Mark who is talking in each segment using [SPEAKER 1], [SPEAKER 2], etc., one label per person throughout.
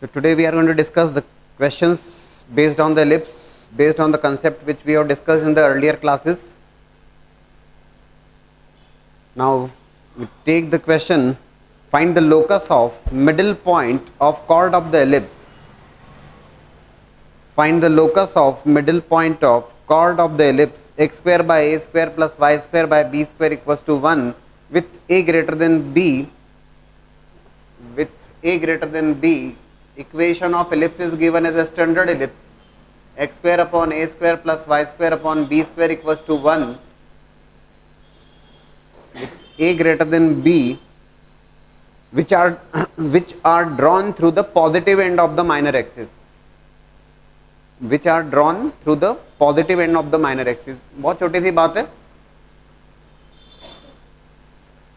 [SPEAKER 1] So today we are going to discuss the questions based on the ellipse, based on the concept which we have discussed in the earlier classes. Now we take the question, find the locus of middle point of chord of the ellipse. Find the locus of middle point of chord of the ellipse x square by a square plus y square by b square equals to 1 with a greater than b, with a greater than b. Equation of ellipse is given as a standard ellipse x square upon a square plus y square upon b square equals to 1 with a greater than b, which are which are drawn through the positive end of the minor axis, which are drawn through the positive end of the minor axis. बहुत छोटी सी बात है.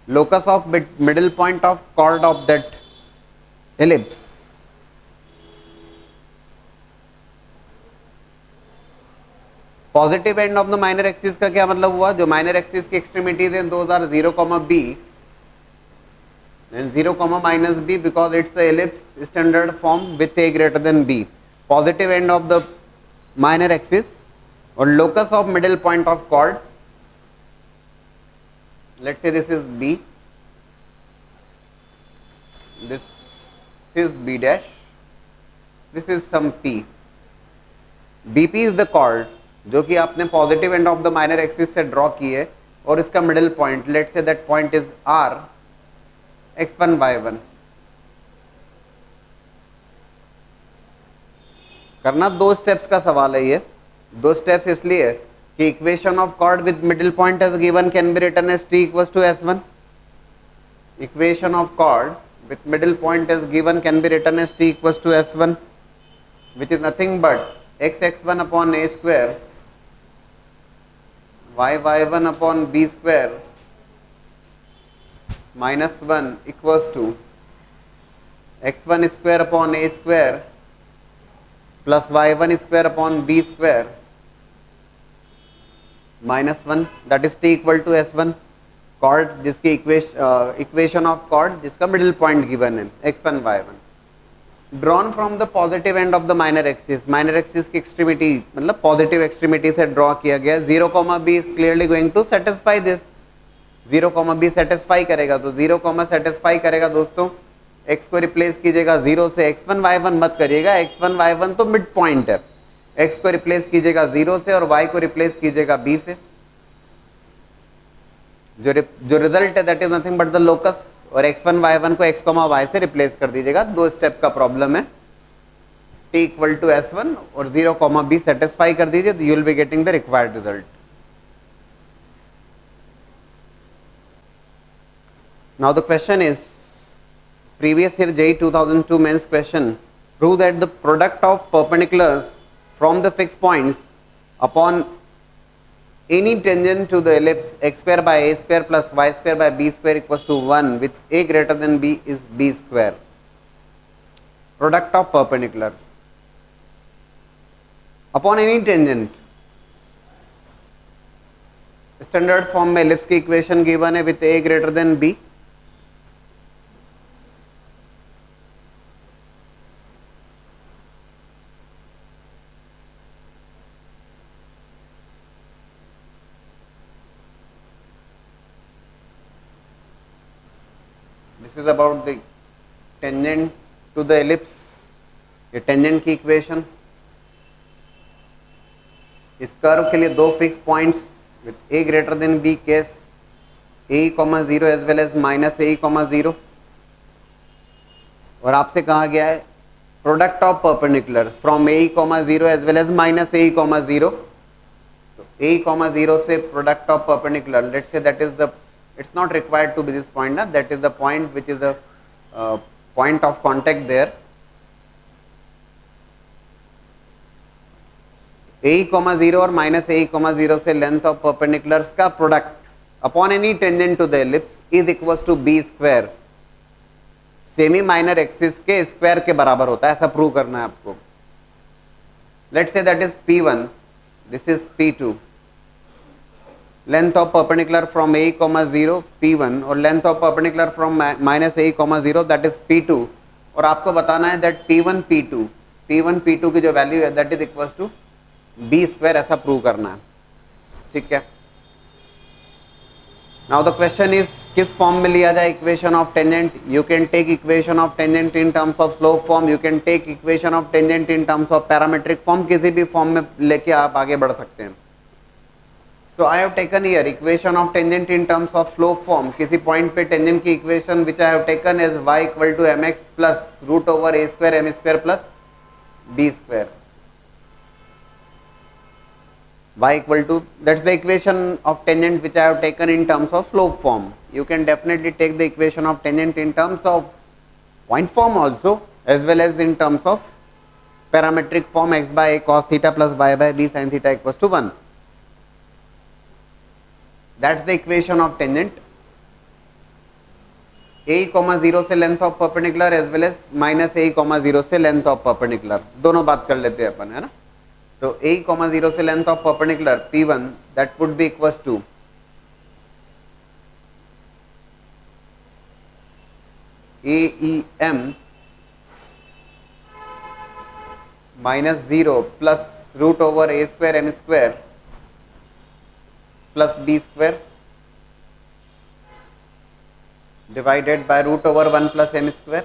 [SPEAKER 1] Locus of middle point of chord of that ellipse. Positive end of the minor axis का क्या मतलब हुआ? जो minor axis की एक्सट्रीमिटीज हैं those are 0, b and 0, minus b because it's a ellipse standard form with a greater than b. Positive end of the minor axis or locus of middle point of chord, let's say this is b, this is b dash, this is some p. bp is the chord जो कि आपने positive end of the minor axis से draw की है और इसका middle point, let's say that point is r x1 y1. करना 2 steps का सवाल है ये. 2 स्टेप्स इसलिए कि equation of chord with middle point as given can be written as t equals to s1. Equation of chord with middle point as given can be written as t equals to s1 which is nothing but x1 upon a square y1 upon b square minus 1 equals to x1 square upon a square plus y1 square upon b square minus 1, that is t equal to s1. chord जिसकी equation of chord जिसका middle point given है x1 y1, drawn from the positive end of the minor axis. Minor axis की extremity मतलब positive extremity से draw किया गया. 0, b is clearly going to satisfy this. 0, b satisfy करेगा तो 0, satisfy करेगा दोस्तों. x को रिप्लेस कीजिएगा 0 से, x1 y1 मत करिएगा, x1 y1 तो मिड पॉइंट है. x को रिप्लेस कीजिएगा 0 से और y को रिप्लेस कीजिएगा b से. जो रिजल्ट है that is nothing but the locus, और x1 y1 को x, y से रिप्लेस कर दीजिएगा. 2 स्टेप का प्रॉब्लम है. t इक्वल टू s1 और 0, b सेटिस्फाई कर दीजिए तो you will be getting the required result. Now the question is previous year JEE 2002 mains question, prove that the product of perpendiculars from the fixed points upon any tangent to the ellipse x square by a square plus y square by b square equals to 1 with a greater than b is b square. Product of perpendicular upon any tangent. Standard form में ellipse की equation given है with a greater than b. This is about the tangent to the ellipse. ये tangent की equation. इस curve के लिए 2 fix points with a greater than b case a, 0 as well as minus a, 0. और आपसे कहा गया है product of perpendicular from a, 0 as well as minus a, 0. तो a, 0 से product of perpendicular, let's say that is the, it's not required to be this point, that is the point which is the point of contact there. a, 0 और minus a, 0 से length of perpendiculars का product upon any tangent to the ellipse is equals to b square. Semi minor axis के square के बराबर होता है, ऐसा prove करना है आपको. Let's say that is p1, this is p2. length of perpendicular from a, 0 p1 और length of perpendicular from minus a, 0 that is p2. और आपको बताना है दैट P1 P2 की जो वैल्यू है that is equal to B square, ऐसा prove करना है, ठीक है। नाउ द क्वेश्चन इज किस फॉर्म में लिया जाए equation of tangent. You can take equation of tangent in terms of slope form, you can take equation of tangent in terms of parametric form, किसी भी फॉर्म में लेके आप आगे बढ़ सकते हैं। So I have taken here equation of tangent in terms of slope form, किसी पॉइंट पे टेंजेंट की equation which I have taken is y equal to mx plus root over a square m square plus b square. Y equal to, that's the equation of tangent which I have taken in terms of slope form. You can definitely take the equation of tangent in terms of point form also, as well as in terms of parametric form x by a cos theta plus y by b sin theta equals to 1. That's the equation of tangent. a, 0 से length of perpendicular as well as minus a, 0 से length of perpendicular, दोनों बात कर लेते हैं अपन, है ना। तो a, 0 से length of perpendicular P1 that would be equals to AEM minus 0 plus root over a square m square plus b square divided by root over 1 plus m square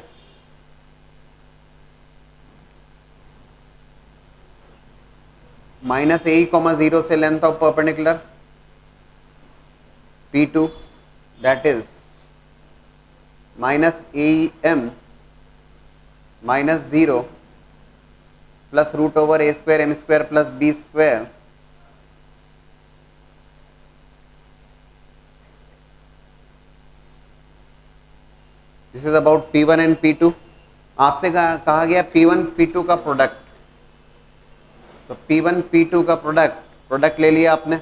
[SPEAKER 1] minus a, 0 से length of perpendicular P2 that is minus AEM minus 0 plus root over a square m square plus b square this is about P1 and P2। आपसे कहा गया P1 P2 का product, तो P1 P2 का product ले लिया आपने,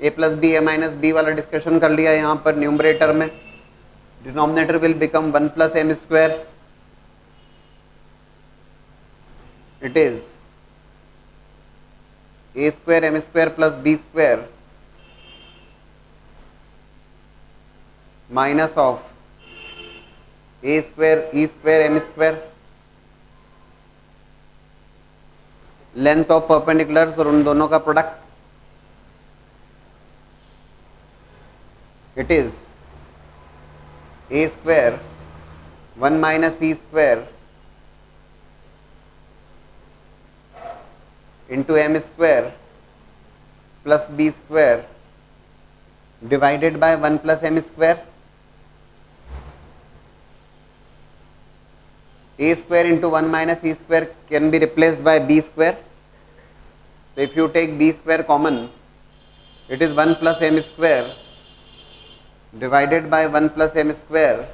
[SPEAKER 1] a plus B A minus B वाला डिस्कशन कर लिया यहाँ पर न्यूमरेटर में, denominator will become 1 plus M square, it is a square M square plus B square minus of a square e square m square, length of perpendicular और उन दोनों का product, it is a square 1 minus e square into m square plus b square divided by 1 plus m square, a square into 1 minus e square can be replaced by b square. So if you take b square common, it is 1 plus m square divided by 1 plus m square,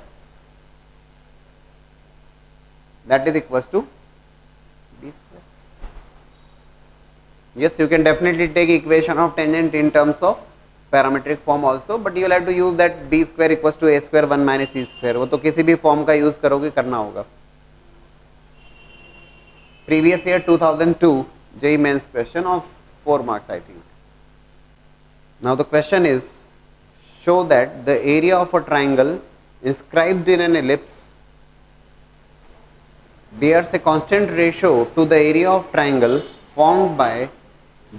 [SPEAKER 1] that is equals to b square. Yes, you can definitely take equation of tangent in terms of parametric form also, but you have to use that B square equals to A square 1 minus E square, वो तो किसी भी form का use करोगे करना होगा। Previous year 2002 JEE Mains question of 4 marks I think. Now the question is, show that the area of a triangle inscribed in an ellipse bears a constant ratio to the area of triangle formed by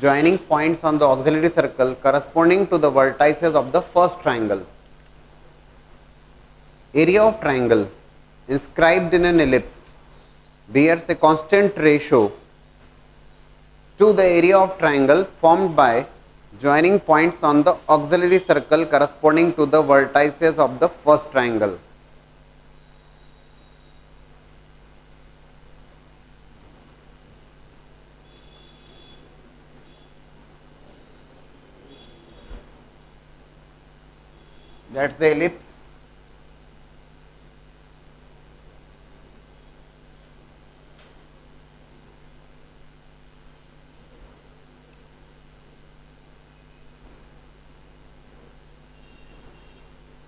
[SPEAKER 1] joining points on the auxiliary circle corresponding to the vertices of the first triangle. Area of triangle inscribed in an ellipse bears a constant ratio to the area of triangle formed by joining points on the auxiliary circle corresponding to the vertices of the first triangle. That's the ellipse.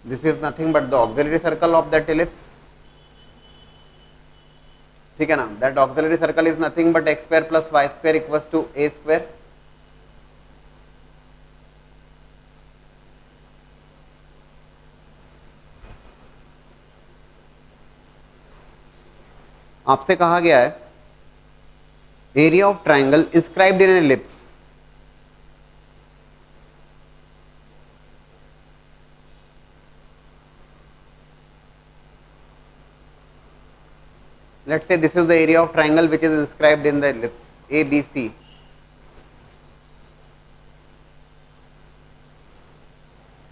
[SPEAKER 1] This is nothing but the auxiliary circle of that ellipse. ठीक है ना, that auxiliary circle is nothing but x square plus y square equals to a square. आपसे कहा गया है area of triangle inscribed in ellipse, let's say this is the area of triangle which is inscribed in the ellipse ABC.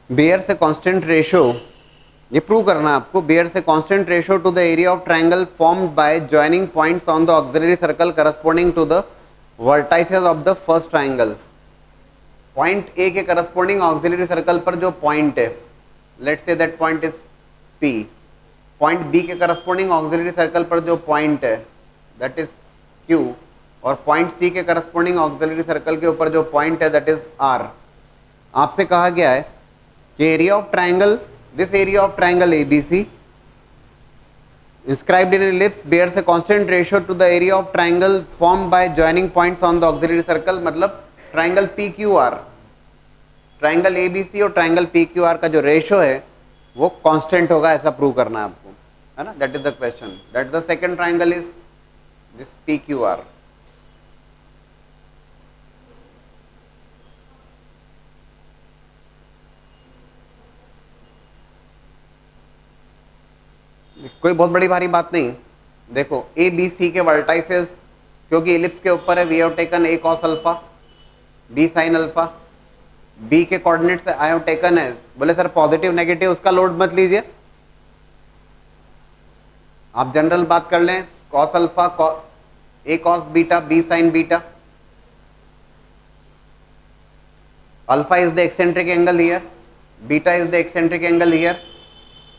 [SPEAKER 1] Bears a constant ratio, ये prove करना है आपको, bears a constant ratio to the area of triangle formed by joining points on the auxiliary circle corresponding to the vertices of the first triangle. Point A के corresponding auxiliary circle पर जो point है, let's say that point is P, point B के corresponding auxiliary circle पर जो point है that is Q, और point C के करस्पॉन्डिंग ऑक्सिलरी सर्कल के ऊपर जो पॉइंट है दैट इज R। आपसे कहा गया है कि area of triangle, this area of triangle ABC inscribed in ellipse bears a constant ratio to the area of triangle formed by joining points on the auxiliary circle, मतलब triangle PQR, triangle ABC और triangle PQR का जो ratio है वो constant होगा, ऐसा prove करना है आपको, है ना। That is the question, that the second triangle is this PQR। कोई बहुत बड़ी भारी बात नहीं, देखो ABC के वर्टाइसेस, क्योंकि एलिप्स के ऊपर है, we have taken A cos alpha, B sin alpha, B के coordinates I have taken as, बोले सर पॉजिटिव नेगेटिव उसका लोड मत लीजिए, आप जनरल बात कर लें, cos alpha A cos beta B sin beta, alpha is the eccentric angle here, beta is the eccentric angle here,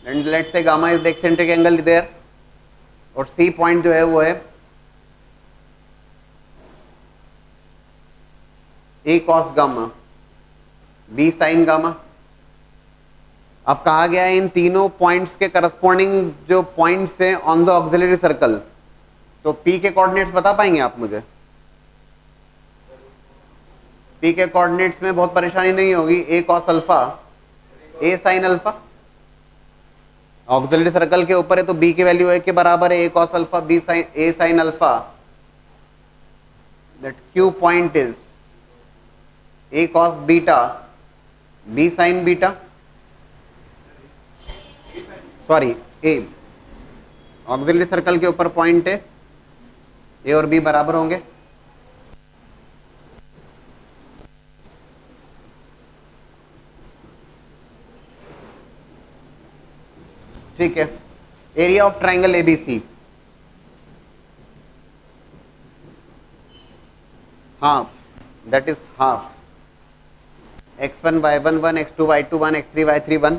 [SPEAKER 1] and let's say gamma is the eccentric angle there, और C point जो है वो है A cos gamma B sin gamma. अब कहा गया है इन तीनों पॉइंट्स के करस्पॉन्डिंग जो पॉइंट्स हैं ऑन द ऑक्सिलरी सर्कल, तो P के कोऑर्डिनेट्स बता पाएंगे आप मुझे? P के कोऑर्डिनेट्स में बहुत परेशानी नहीं होगी, A cos alpha A sin alpha, auxiliary circle के ऊपर है तो B की वैल्यू A के बराबर है, A cos alpha B sin A sin alpha, that Q point is A cos beta B sin beta, sorry A, auxiliary circle के ऊपर पॉइंट है, A और B बराबर होंगे, ठीक है। Area of triangle ABC, half, that is half x1 y1 1 x2 y2 1 x3 y3 1,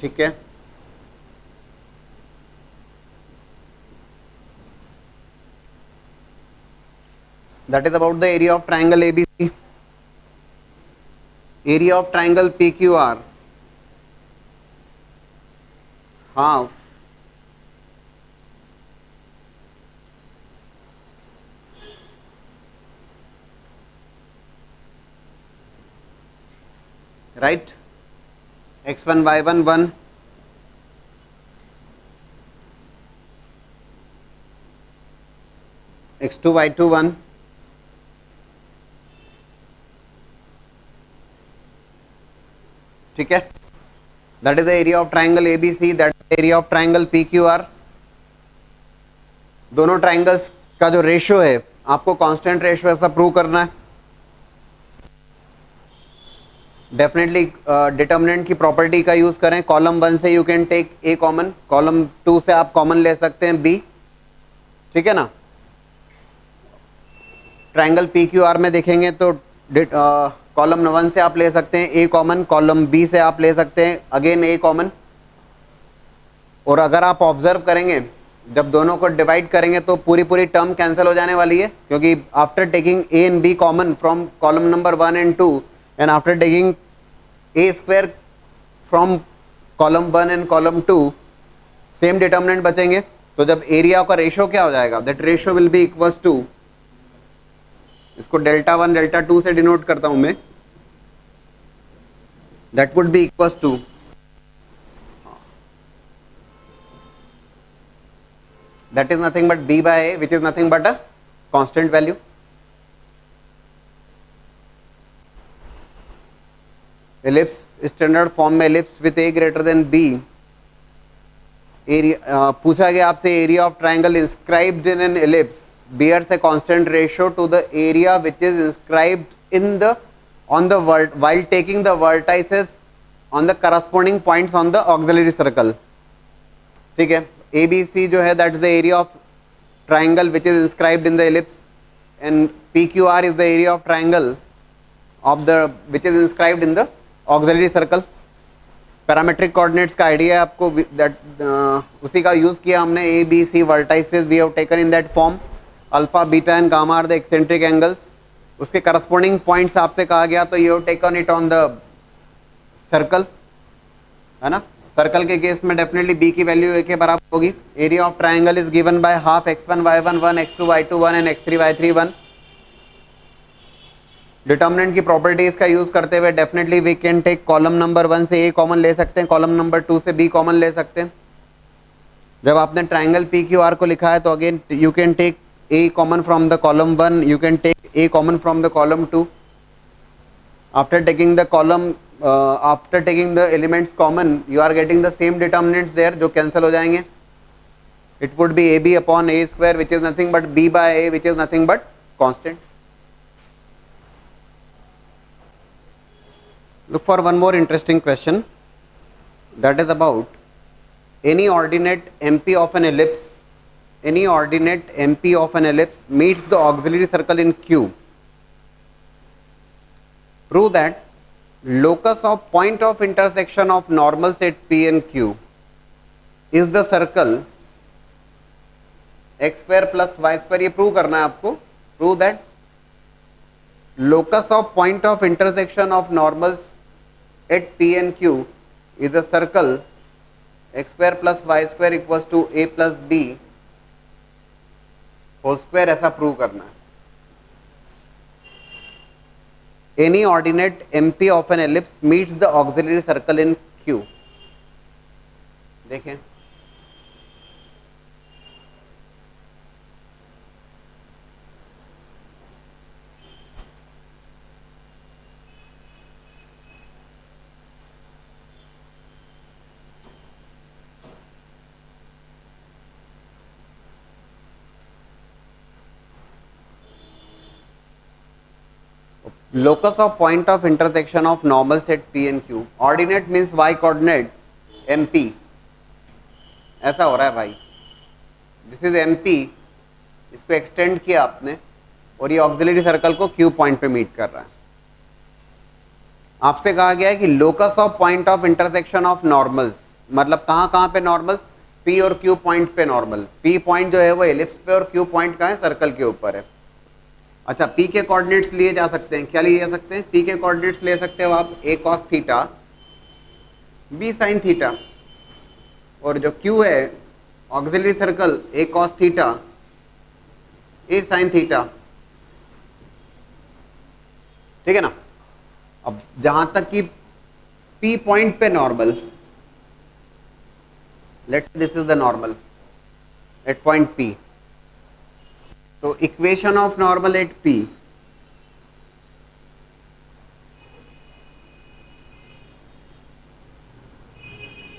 [SPEAKER 1] ठीक है। That is about the area of triangle ABC. Area of triangle PQR, half right, x1 y1 1 x2 y2 1, ठीक है। That is the area of triangle ABC, that area of triangle PQR। दोनों triangles का जो ratio है आपको constant ratio ऐसा prove करना है। डेफिनेटली डिटर्मिनेंट की प्रॉपर्टी का यूज करें, कॉलम 1 से you can take A common, column 2 से आप कॉमन ले सकते हैं B, ठीक है ना। ट्राइंगल PQR में देखेंगे तो कॉलम 1 से आप ले सकते हैं A कॉमन, कॉलम B से आप ले सकते हैं अगेन A कॉमन, और अगर आप ऑब्जर्व करेंगे जब दोनों को डिवाइड करेंगे तो पूरी पूरी टर्म कैंसिल हो जाने वाली है, क्योंकि after taking A and B common from column number 1 and 2 and after taking A square from column 1 and column 2 same determinant बचेंगे, तो जब एरिया का रेशियो क्या हो जाएगा, that ratio will be equals to, इसको डेल्टा 1 डेल्टा 2 से denote करता हूं मैं, that would be equals to that is nothing but b by a, which is nothing but a constant value. Ellipse standard form में ellipse with a greater than b, area पूछा गया आपसे, area of triangle inscribed in an ellipse bears a constant ratio to the area which is inscribed in the on the while taking the vertices on the corresponding points on the auxiliary circle. ठीक है, ABC जो है that is the area of triangle which is inscribed in the ellipse, and PQR is the area of triangle of the which is inscribed in the auxiliary circle. Parametric coordinates का idea है आपको, that उसी का use किया हमने, ABC vertices we have taken in that form, alpha beta and gamma are the eccentric angles, उसके corresponding points आपसे कहा गया, तो you have taken it on the circle, है ना। सर्कल के केस में डेफिनेटली b की वैल्यू a के बराबर होगी। Area of triangle is given by half x1 y1 1 x2 y2 1 and x3 y3 1। Determinant की प्रॉपर्टीज का यूज करते हुए definitely we can take column number 1 से a कॉमन ले सकते हैं, कॉलम नंबर 2 से b कॉमन ले सकते हैं। जब आपने ट्राइंगल PQR को लिखा है तो again you can take a common from the column 1, you can take a common from the column 2। After taking the column after taking the elements common, you are getting the same determinants there जो cancel हो जाएंगे। It would be AB upon A square which is nothing but B by A which is nothing but constant. Look for one more interesting question, that is about any ordinate MP of an ellipse, any ordinate MP of an ellipse meets the auxiliary circle in Q. Prove that locus of point of intersection of normals at P and Q is the circle x square plus y square। ये prove करना है आपको। Prove that locus of point of intersection of normals at P and Q is the circle x square plus y square equals to a plus b whole square, ऐसा prove करना है। Any ordinate MP of an ellipse meets the auxiliary circle in Q। देखें, locus of point of intersection of normals at P and Q, ordinate means y coordinate MP, ऐसा हो रहा है भाई, this is MP, इसको extend किया आपने और ये ऑक्सिलरी सर्कल को Q पॉइंट पे मीट कर रहा है। आपसे कहा गया है कि locus of point of intersection of normals, मतलब कहाँ कहाँ पे नॉर्मल्स, P और Q पॉइंट पे नॉर्मल। P पॉइंट जो है वो एलिप्स पे और Q पॉइंट कहाँ है, सर्कल के ऊपर है। अच्छा, P के कोऑर्डिनेट्स लिए जा सकते हैं, क्या लिए जा सकते हैं, P के कोऑर्डिनेट्स ले सकते हो आप a cos theta b sin theta, और जो Q है auxiliary circle a cos theta a sin theta, ठीक है ना। अब जहां तक कि P पॉइंट पे normal, let's this is the normal at point P, तो equation of normal at P,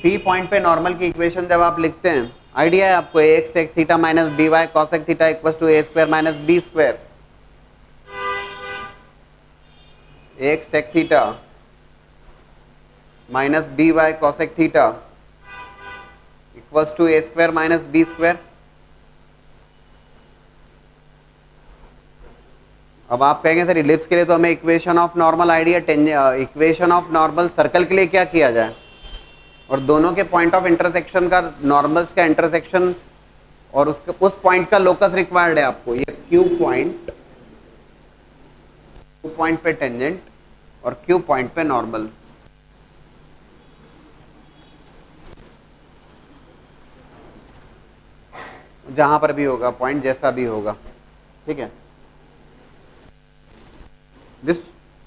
[SPEAKER 1] P point पे नॉर्मल की इक्वेशन जब आप लिखते हैं, आइडिया है आपको, ax sec theta minus B Y cosec theta equals to a square minus B square. ax sec theta minus B Y cosec theta equals to a square minus B square. अब आप कहेंगे sir ellipse के लिए तो हमें equation of normal idea, equation of normal circle के लिए क्या किया जाए, और दोनों के पॉइंट ऑफ इंटरसेक्शन का, नॉर्मल्स का इंटरसेक्शन और उसके उस पॉइंट का लोकस रिक्वायर्ड है आपको। ये Q पॉइंट पे टेंजेंट और Q पॉइंट पे नॉर्मल। जहां पर भी होगा, पॉइंट जैसा भी होगा, ठीक है। This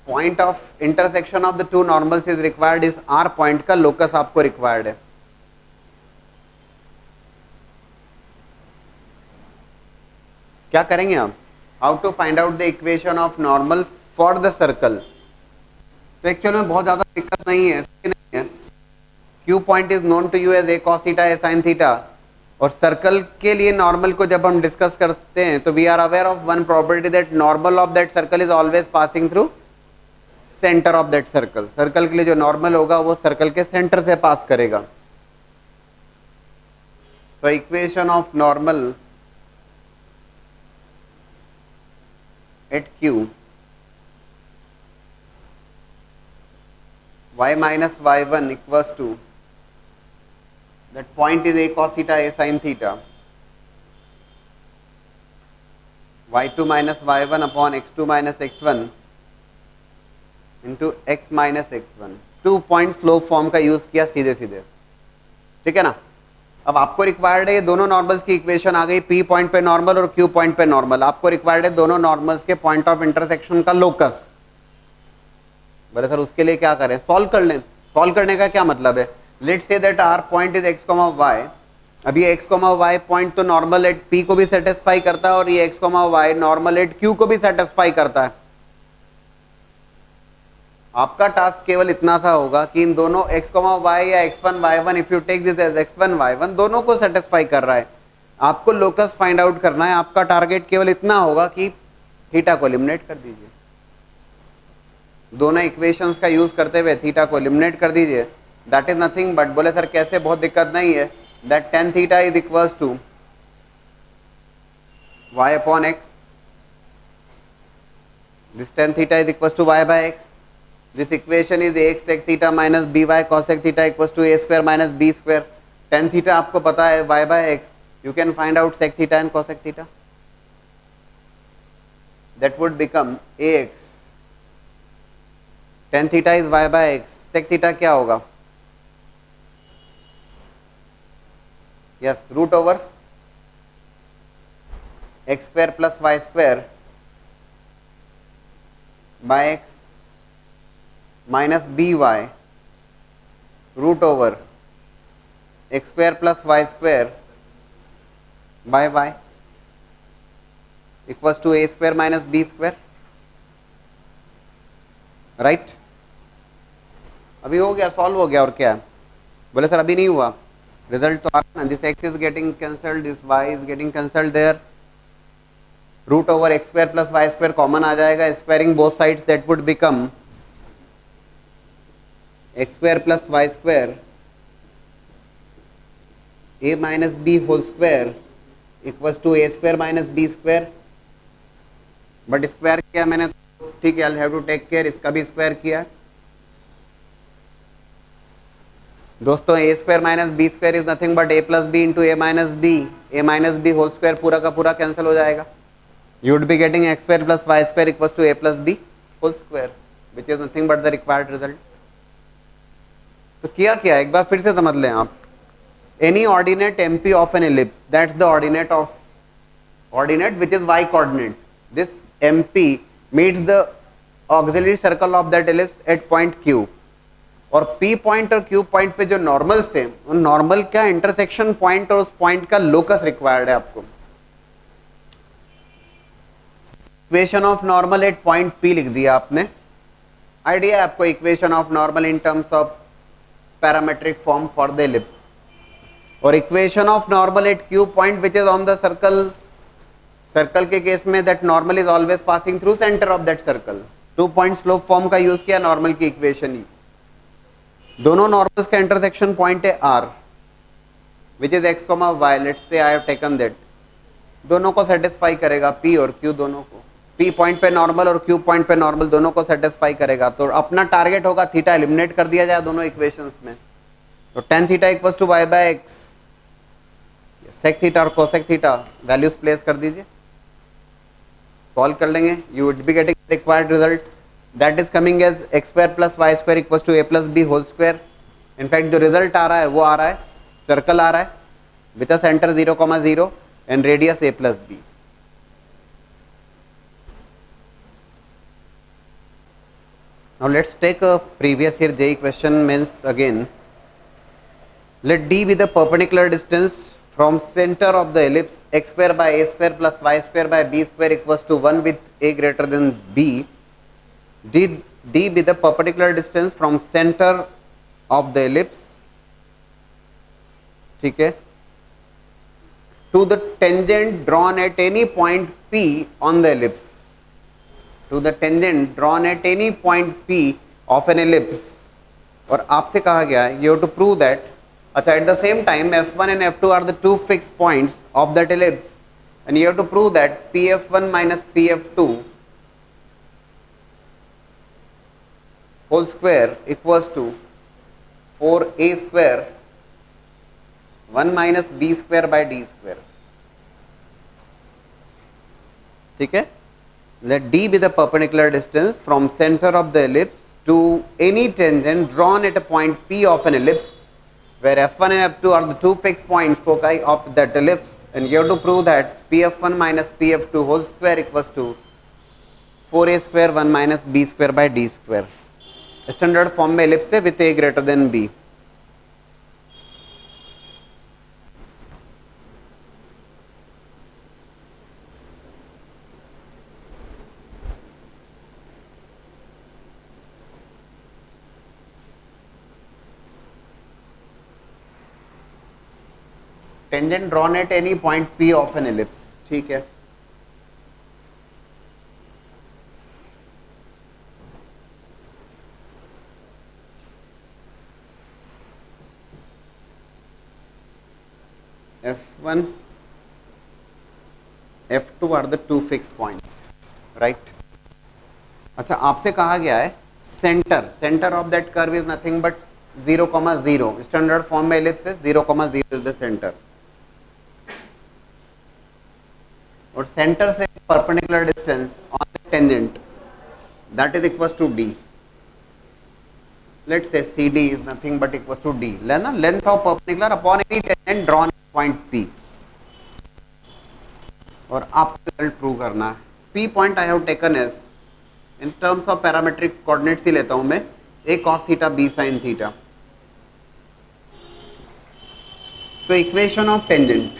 [SPEAKER 1] point of intersection of the two normals is required, इस आर पॉइंट का लोकस आपको रिक्वायर्ड है। क्या करेंगे आप, how to find out the equation of normal for the circle. तो एक्चुअल में बहुत ज्यादा दिक्कत नहीं है, Q point is known to you as A cos theta A sine theta, और सर्कल के लिए नॉर्मल को जब हम डिस्कस करते हैं तो we are aware of one property that normal of that circle is always passing through centre of that circle. Circle के लिए जो नॉर्मल होगा वो सर्कल के सेंटर से पास करेगा। तो equation of normal eight Q y minus y1 equals to that point is a cos theta a sin theta, y2 minus y1 upon x2 minus x1 into x minus x1। 2 point slope form का use किया सीधे सीधे, ठीक है ना। अब आपको required है ये दोनों नॉर्मल्स की इक्वेशन आ गई, p पॉइंट पे नॉर्मल और q पॉइंट पे नॉर्मल। आपको रिक्वायर्ड है दोनों नॉर्मल्स के पॉइंट ऑफ इंटरसेक्शन का लोकस। बोले सर उसके लिए क्या करें, सॉल्व कर लें। सॉल्व करने का क्या मतलब है, let's say that R point is x, y। अब ये x, y पॉइंट तो नॉर्मल एट p को भी सेटिस्फाई करता है और ये x, y normal at q को भी सेटिस्फाई करता है। आपका टास्क केवल इतना सा होगा कि इन दोनों x, y या x1, y1, if you take this as x1, y1 दोनों को सेटिस्फाई कर रहा है। आपको लोकस फाइंड आउट करना है। आपका टारगेट केवल इतना होगा कि थीटा को एलिमिनेट कर दीजिए, दोनों इक्वेशंस का यूज करते हुए थीटा को एलिमिनेट कर दीजिए। दैट इज नथिंग बट, बोले सर कैसे, बहुत दिक्कत नहीं है, that tan theta is equals to y upon x, this tan theta is equals to y by x, this equation is ax sec theta minus by cosec theta equals to a square minus b square. tan theta आपको पता है y by x, you can find out sec theta and cosec theta, that would become ax tan theta is y by x, sec theta क्या होगा, yes root over x square plus y square by x minus B y root over x square plus y square by y equals to A square minus B square, right. अभी हो गया, solve हो गया, और क्या है। बोले sir अभी नहीं हुआ, रिजल्ट तो आ रहा है, this x is getting cancelled, this y is getting cancelled there, root over x square plus y square common आ जाएगा, squaring both sides that would become x square plus y square a minus b whole square equals to A square minus B square. But square किया मैंने, ठीक है, I have to take care, इसका भी square किया दोस्तों। A square minus B square is nothing but a plus b into a minus b whole square पूरा का पूरा कैंसिल हो जाएगा। You would be getting x square plus y square equals to a plus b whole square which is nothing but the required result. तो किया क्या, एक बार फिर से समझ लें आप, any ordinate MP of an ellipse, that's the ordinate of ordinate which is y coordinate, this MP meets the auxiliary circle of that ellipse at point Q. और P पॉइंट और Q पॉइंट पे जो normal थे उन normal का intersection point और उस point का लोकस रिक्वायर्ड है आपको। Equation of normal at point P लिख दिया आपने, आइडिया है आपको equation of normal in terms of parametric form for the ellipse. और equation of normal at Q point which is on the circle, circle के case में that normal is always passing through centre of that circle. 2 point slope form का use किया normal की equation ही। दोनों normals का intersection point है R which is x, y, let's say I have taken that, दोनों को सेटिस्फाई करेगा, P और Q दोनों को, P पॉइंट पे नॉर्मल और Q पॉइंट पे नॉर्मल दोनों को सेटिस्फाई करेगा। तो अपना टारगेट होगा थीटा एलिमिनेट कर दिया जाए दोनों इक्वेशंस में। तो tan theta equals to y by x, sec theta और cosec थीटा वैल्यूज प्लेस कर दीजिए, सॉल्व कर लेंगे, you would be getting required result that is coming as x square plus y square equals to a plus b whole square। in fact जो result आ रहा है वो आ रहा है, सर्कल आ रहा है with a centre 0, 0, and radius a plus b. Now let's take a previous year JEE question. Means again, let D be the perpendicular distance from center of the ellipse x square by a square plus y square by b square equals to 1 with a greater than b. D be the perpendicular distance from center of the ellipse, ठीक है, to the tangent drawn at any point P on the ellipse. To the tangent drawn at any point P of an ellipse. और आपसे कहा गया है you have to prove that, अच्छा, at the same time F1 and F2 are the two fixed points of that ellipse and you have to prove that PF1 minus PF2 whole square equals to 4a square 1 minus b square by d square. ठीक है, let D be the perpendicular distance from center of the ellipse to any tangent drawn at a point P of an ellipse where F1 and F2 are the two fixed points foci of that ellipse and you have to prove that PF1 minus PF2 whole square equals to 4a square 1 minus b square by d square. Standard form में ellipse है with a greater than b. Tangent drawn at any point P of an ellipse. ठीक है, F1, F2 are the two fixed points, right? अच्छा, आपसे कहा गया है centre of that curve is nothing but 0,0. Standard form में ellipse है 0,0 is the centre और सेंटर से perpendicular distance on the tangent that is equals to d. Let's say CD is nothing but equals to d, लेना length of perpendicular upon any tangent drawn point P. और आपको result prove करना है. P point I have taken as in terms of parametric coordinates ही लेता हूं मैं, a cos theta b sin theta. So equation of tangent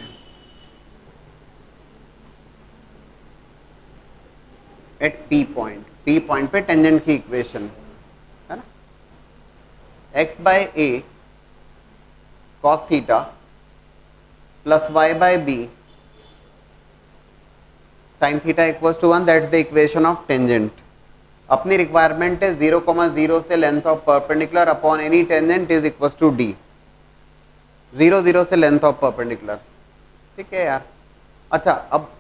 [SPEAKER 1] at P point पे tangent की equation है ना, x by a cos theta plus y by b sin theta equals to 1. That is the equation of tangent. अपनी requirement है 0,0 से length of perpendicular upon any tangent is equals to d. 0,0 से length of perpendicular. ठीक है यार. अच्छा, अब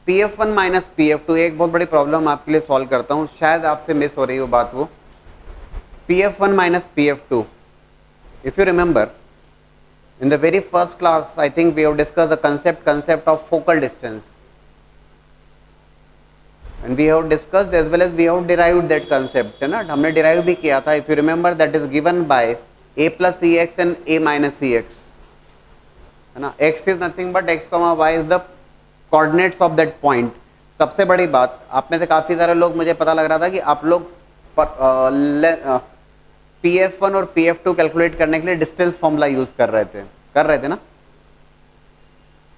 [SPEAKER 1] PF1 minus PF2, एक बहुत बड़ी प्रॉब्लम आपके लिए सॉल्व करता हूँ, शायद आपसे मिस हो रही हो बात. वो PF1 minus PF2, if you remember in the very first class I think we have discussed the concept of focal distance and we have discussed as well as we have derived that concept, है ना, हमने derive भी किया था. If you remember, that is given by a plus ex and a minus ex, है ना. x is nothing but x comma y is the coordinates of that point. सबसे बड़ी बात, आप में से काफी सारे लोग, मुझे पता लग रहा था कि आप लोग PF1 और PF2 कैलकुलेट करने के लिए डिस्टेंस फॉर्मूला यूज कर रहे थे ना,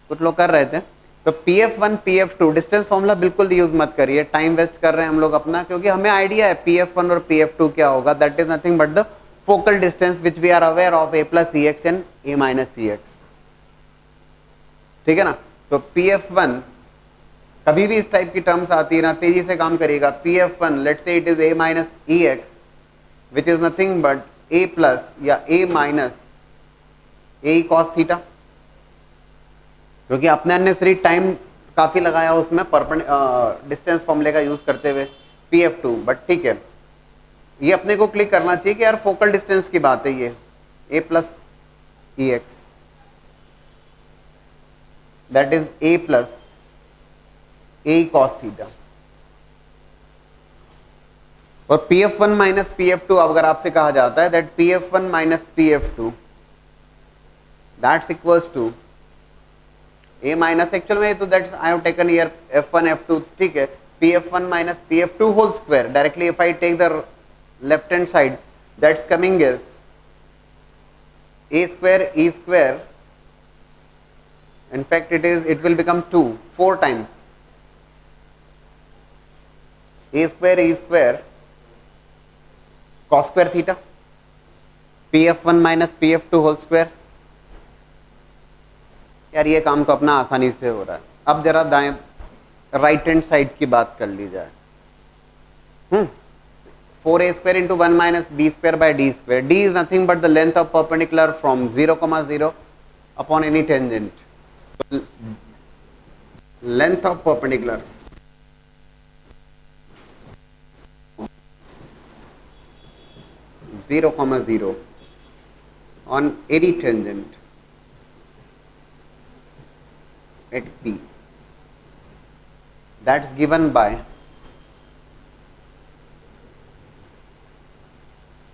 [SPEAKER 1] कुछ लोग कर रहे थे. तो PF1 PF2 डिस्टेंस फॉर्मूला बिल्कुल यूज मत करिए, टाइम वेस्ट कर रहे हैं हम लोग अपना, क्योंकि हमें आइडिया है PF1 और PF2 क्या होगा. That is nothing but the focal distance which we are aware of a plus ex and a minus ex. ठीक है ना. तो PF1 कभी भी इस टाइप की टर्म्स आती है ना, तेजी से काम करिएगा. PF1 let's say it is a minus ex which is nothing but a plus या a minus a cos theta, क्योंकि अपने ने सिर्फ टाइम काफी लगाया उसमें डिस्टेंस फॉर्मूले का यूज करते हुए PF2. बट ठीक है, ये अपने को क्लिक करना चाहिए कि यार फोकल डिस्टेंस की बात है, ये a plus ex that is a plus a cos theta. और PF1 माइनस PF2 अगर आपसे कहा जाता है that PF1 minus PF2 that's equals to a minus actual में तो that's I have taken here f1 f2, ठीक है, pf1 minus pf2 whole square, directly if I take the left hand side that's coming is a square e square, in fact it will become 4 times a square e square cos square theta pf1 minus pf2 whole square. यार ये काम तो अपना आसानी से हो रहा है। अब जरा दाएं राइट हैंड साइड की बात कर ली जाए। 4a square into 1 minus b square by d square. D is nothing but the length of perpendicular from 0, 0 upon any tangent. Length of perpendicular zero comma 0 on any tangent at P. That's given by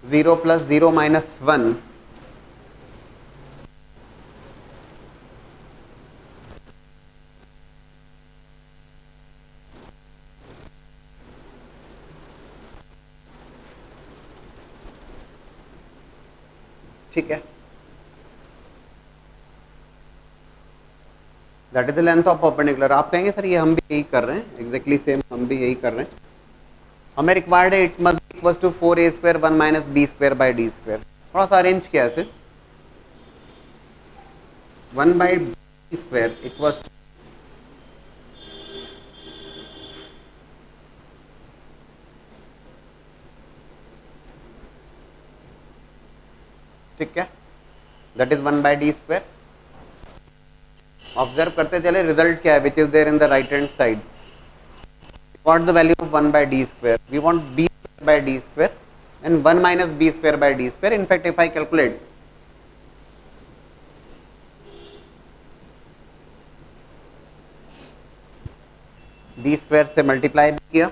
[SPEAKER 1] 0 plus 0 minus 1 ठीक है, that is the length of perpendicular. आप कहेंगे sir ये हम भी यही कर रहे हैं, एग्जैक्टली सेम हम भी यही कर रहे हैं। हमें रिक्वायर्ड है it must equal to 4a square 1 minus b square by d square. थोड़ा सा अरेंज किया ऐसे 1 बाई b स्क्वायर इक्वल ठीक है, that is 1 by d square. Observe करते चले रिजल्ट क्या है which is there in the right hand side. What the value of 1 by d square, we want b square by d square and 1 minus b square by d square. In fact if I calculate b square से multiply भी किया,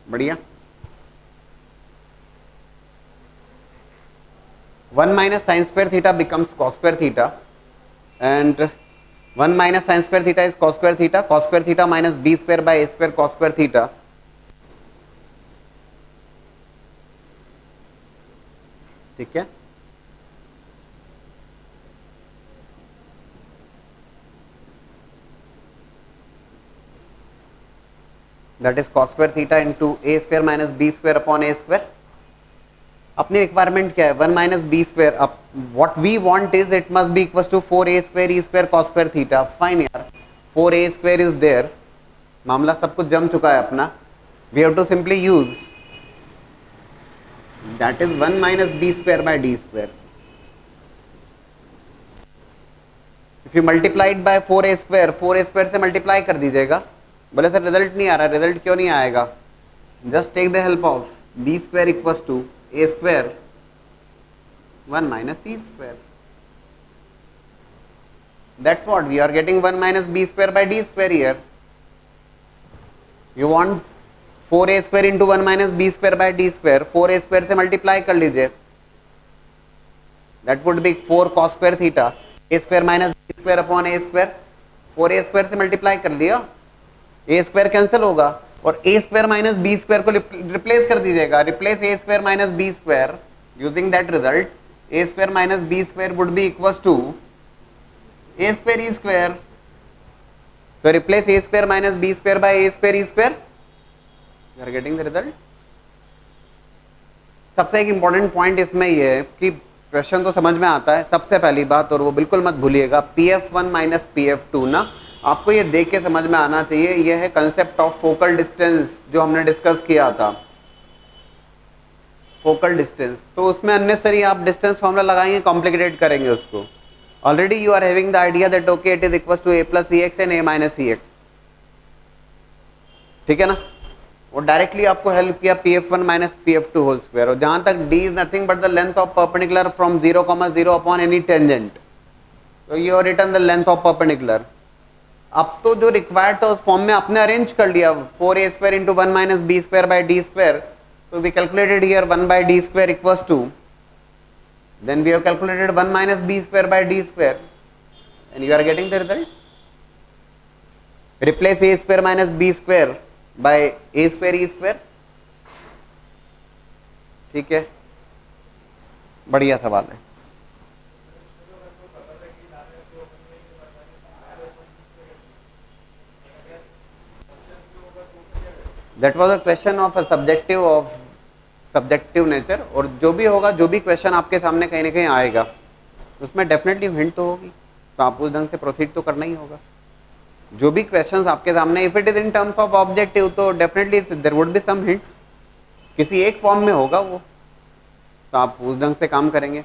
[SPEAKER 1] बढ़िया। 1 minus sin square theta becomes cos square theta and 1 minus sin square theta is cos square theta minus b square by a square cos square theta। ठीक है, that is cos square theta into a square minus b square upon a square। अपनी requirement क्या है 1 minus B square. अब what we want is it must be equal to 4a square e square cos square theta. Fine यार, 4a square is there, मामला सब कुछ जम चुका है अपना। We have to simply use that is 1 minus B square by d square. If you multiplied by 4a square से multiply कर दीजिएगा। बोले सर रिजल्ट नहीं आ रहा, रिजल्ट क्यों नहीं आएगा? Just take the help of b square equals to a square 1 minus c square। That's what we are getting 1 minus b square by d square here। You want 4a square into 1 minus b square by d square, 4a square से multiply कर लीजिए, that would be 4 cos square theta a square minus b square upon a square। 4a square से multiply कर लिया, a square cancel होगा और a square minus B square को replace कर दीजिएगा। Replace a square minus B square using that result, a square minus B square would be equals to a square e square. So replace a square minus b square by a square e square, you are getting the result। सबसे एक important point इसमें ये है कि question तो समझ में आता है सबसे पहली बात, और वो बिल्कुल मत भूलिएगा pf1 माइनस pf2 ना आपको ये देख के समझ में आना चाहिए। ये है कंसेप्ट ऑफ फोकल डिस्टेंस जो हमने डिस्कस किया था, फोकल डिस्टेंस। तो उसमें अननेसेसरी आप डिस्टेंस फॉर्मूला लगाएंगे, कॉम्प्लिकेटेड करेंगे उसको। Already you are having the idea that okay it is equals to a plus x and a minus x, ठीक है ना। वो डायरेक्टली आपको हेल्प किया pf1 minus pf2 whole square. और जहां तक d is nothing but the length of perpendicular from 0, 0 upon any tangent, तो you have written the length of perpendicular. अब तो जो रिक्वायर्ड था उस फॉर्म में आपने अरेंज कर लिया, 4a square into 1 minus B square by d square. तो we calculated here 1 by d square equals to, then we have calculated 1 minus b square by d square, and you are getting the result. Replace a square minus b square by a square e square. ठीक है, बढ़िया सवाल है. That was a question of a subjective nature, और जो भी होगा, जो भी क्वेश्चन आपके सामने कहीं ना कहीं आएगा उसमें डेफिनेटली हिंट तो होगी, तो आप उस ढंग से प्रोसीड तो करना ही होगा. जो भी क्वेश्चंस आपके सामने, if it is in terms of objective, तो definitely there would be some hints, किसी एक फॉर्म में होगा वो, तो आप उस ढंग से काम करेंगे.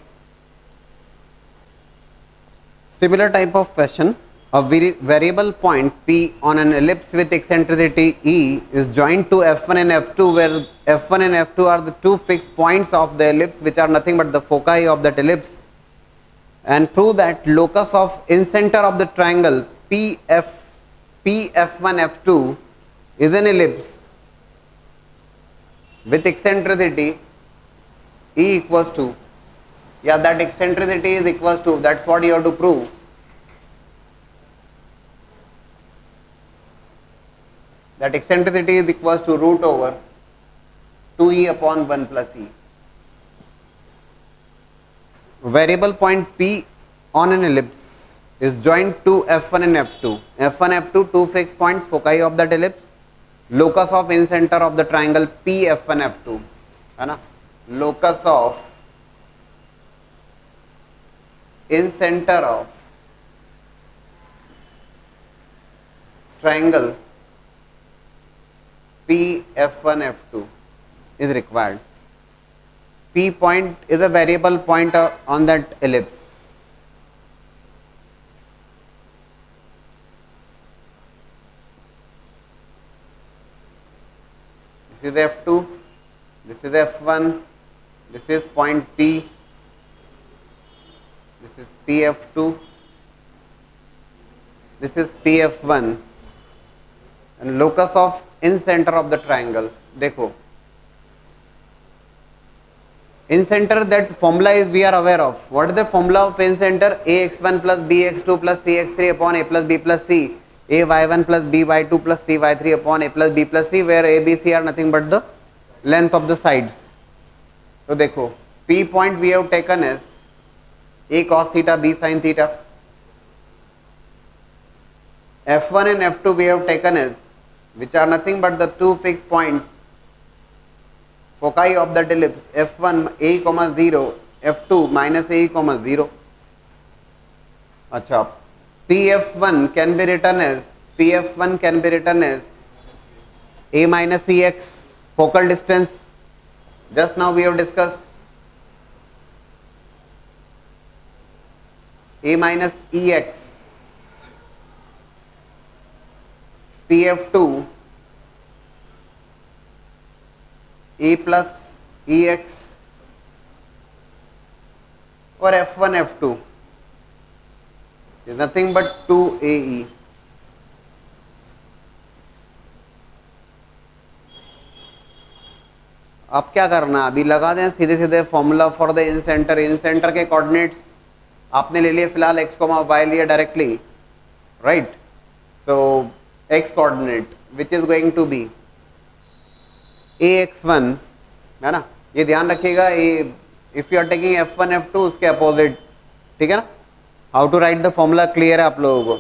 [SPEAKER 1] Similar type of question, a variable point p on an ellipse with eccentricity e is joined to f1 and f2, where f1 and f2 are the two fixed points of the ellipse which are nothing but the foci of that ellipse, and prove that locus of incenter of the triangle pf1 f2 is an ellipse with eccentricity e equals to, yeah, that eccentricity is equals to, that's what you have to prove. That eccentricity is equals to root over 2e upon 1 plus e. Variable point p on an ellipse is joined to f1 and f2. f1, f2, two fixed points, foci of that ellipse, locus of incenter of the triangle p f1 f2, है ना, locus of incenter of triangle P f1 f2 is required. P point is a variable point on that ellipse. This is f2, this is f1, this is point P, this is pf2, this is pf1, and locus of in center of the triangle. देखो, in center, that formula is we are aware of. What is the formula of in center? ax1 plus bx2 plus cx3 upon a plus b plus c, ay1 plus by2 plus cy3 upon a plus b plus c, where a, b, c are nothing but the length of the sides. तो देखो, p point we have taken as a cos theta, b sin theta. f1 and f2 we have taken as, which are nothing but the two fixed points, foci of that ellipse, f1 a comma 0, f2 minus a comma 0. अच्छा, pf1 can be written as a minus ex, focal distance, just now we have discussed, a minus ex, pf2 a plus ex, or f1 f2 is nothing but 2ae. अब क्या करना है, अभी लगा दें सीधे सीधे formula for the in centre. In centre के कोऑर्डिनेट्स आपने ले लिए, फिलहाल x, y लिया directly, right. So x coordinate which is going to be ax1, है ना, ये ध्यान रखिएगा. if you are taking f1 f2 उसके अपोजिट, ठीक है ना. How to write the formula clear है आप लोगों को.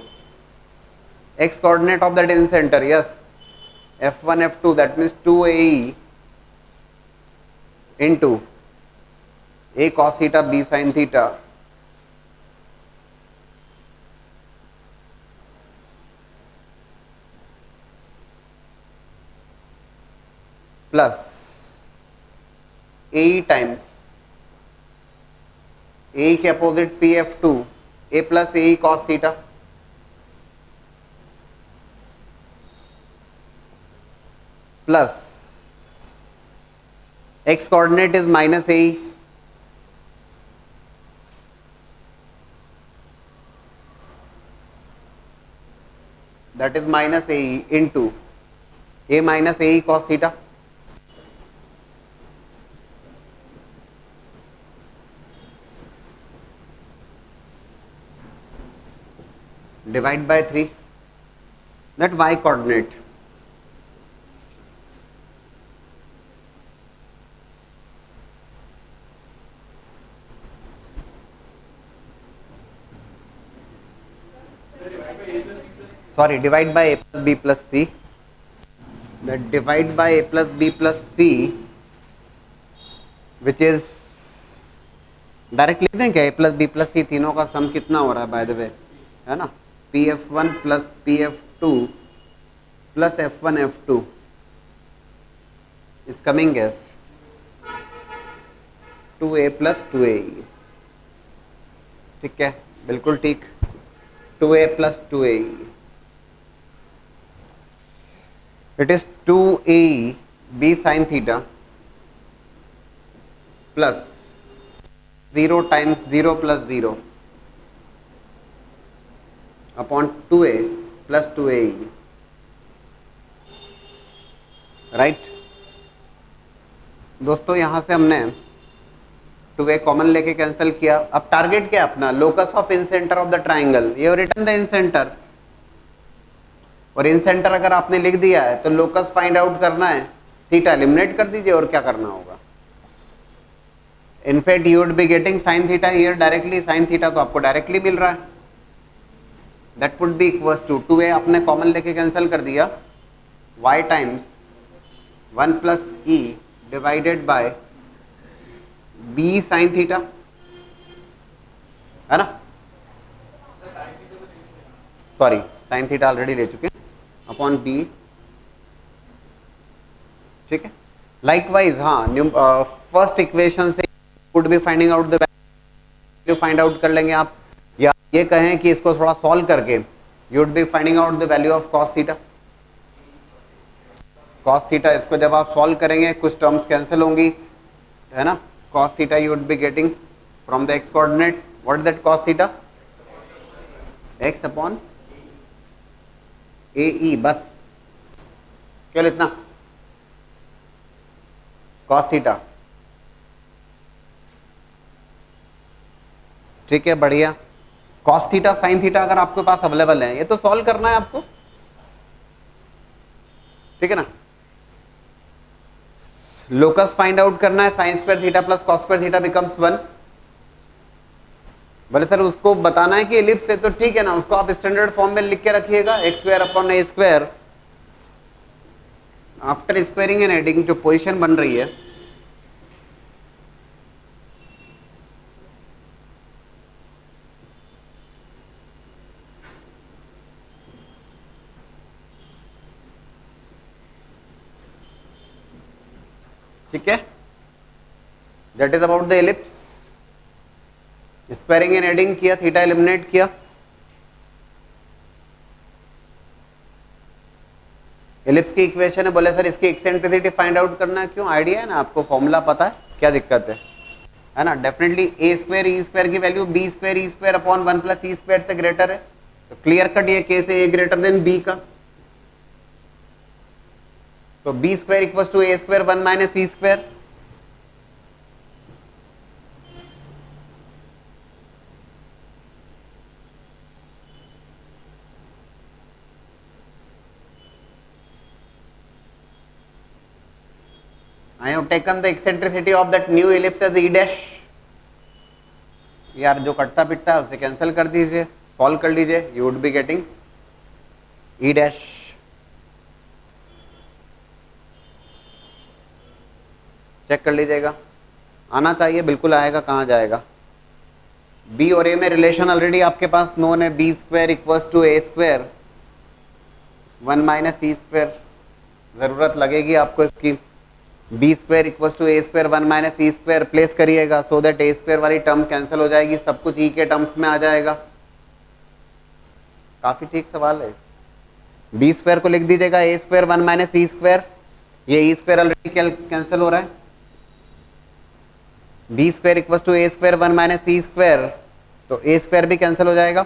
[SPEAKER 1] x coordinate of that in center, yes, f1 f2, that means 2ae into a cos theta b sin theta plus ae times ae के opposite pf2 a plus ae cos theta plus x coordinate is minus ae that is minus a into a minus a cos theta, divide by 3 that y coordinate, sorry divide by a plus b plus c, that divide by a plus b plus c which is direct लिख दें क्या, a plus B plus सी तीनों का सम कितना हो रहा है by the way, है ना, P F one plus P F two plus F one F two is coming as 2a plus 2a, ठीक है, बिल्कुल ठीक, 2a plus 2a, it is 2a b sin theta plus 0 times 0 plus 0 upon 2a plus 2a, right. दोस्तों यहां से हमने 2a common लेके cancel किया। अब टारगेट क्या अपना, locus of in centre of the triangle, ये रिटर्न द इन सेंटर, और इन सेंटर अगर आपने लिख दिया है तो लोकस फाइंड आउट करना है, थीटा एलिमिनेट कर दीजिए, और क्या करना होगा। In fact you would be getting sine theta here directly, sine theta तो आपको डायरेक्टली मिल रहा है, that would be equals to 2a आपने कॉमन लेके कैंसिल कर दिया, y times 1 plus e divided by b sine theta, है ना, सॉरी साइन थीटा ऑलरेडी ले चुके हैं, अपॉन b, ठीक है। लाइकवाइज हाँ, फर्स्ट इक्वेशन से would be finding out the value find out कर लेंगे आप, या ये कहें कि इसको थोड़ा सॉल्व करके you would be finding out the value of cos theta. Cos theta इसको जब आप सॉल्व करेंगे कुछ टर्म्स कैंसिल होंगी, है ना, cos theta you would be getting from the x coordinate, what is that cos theta, x upon a e, बस केवल इतना, कॉस थीटा, ठीक है, बढ़िया। कॉस थीटा साइन थीटा अगर आपके पास अवेलेबल है, ये तो सॉल्व करना है आपको, ठीक है ना, लोकस फाइंड आउट करना है, sine square theta plus cos square theta becomes 1। बोले सर उसको बताना है कि एलिप्स है, तो ठीक है ना, उसको आप स्टैंडर्ड फॉर्म में लिख के रखिएगा, x square upon A square, after squaring and adding जो पोजीशन बन रही है, ठीक है, that is about the ellipse. Squaring and adding किया, थीटा एलिमिनेट किया, एलिप्स की इक्वेशन है, बोले सर इसकी एक्सेंट्रिसिटी फाइंड आउट करना है, क्यों, आइडिया है ना आपको, फॉर्मूला पता है, क्या दिक्कत है ना, डेफिनेटली ए स्क्वायर ई स्क्वायर की value B square E square upon 1 plus E square से ग्रेटर है, तो क्लियर कट ये केस है ए ग्रेटर देन बी का, तो b square equals to A square 1 minus E square, I have taken the eccentricity of that new ellipse as e dash, यार जो कटता पिटता है उसे कैंसिल कर दीजिए, सॉल्व कर लीजिए, you would be getting e dash, check कर लीजिएगा, आना चाहिए, बिल्कुल आएगा, कहाँ जाएगा। b और a में रिलेशन ऑलरेडी आपके पास नोन है, b square equals to A square 1 minus E square, जरूरत लगेगी आपको इसकी, b square equals to A square 1 minus E square place करिएगा, सो दैट ए स्क्वायर वाली टर्म कैंसिल हो जाएगी, सब कुछ ई के टर्म्स में आ जाएगा, काफी ठीक सवाल है। बी स्क्वायर को लिख दीजिएगा a square 1 minus E square, ये ई स्क्वायर ऑलरेडी कैंसिल हो रहा है, b square equals to A square 1 minus E square, तो ए स्क्वायर भी कैंसिल हो जाएगा,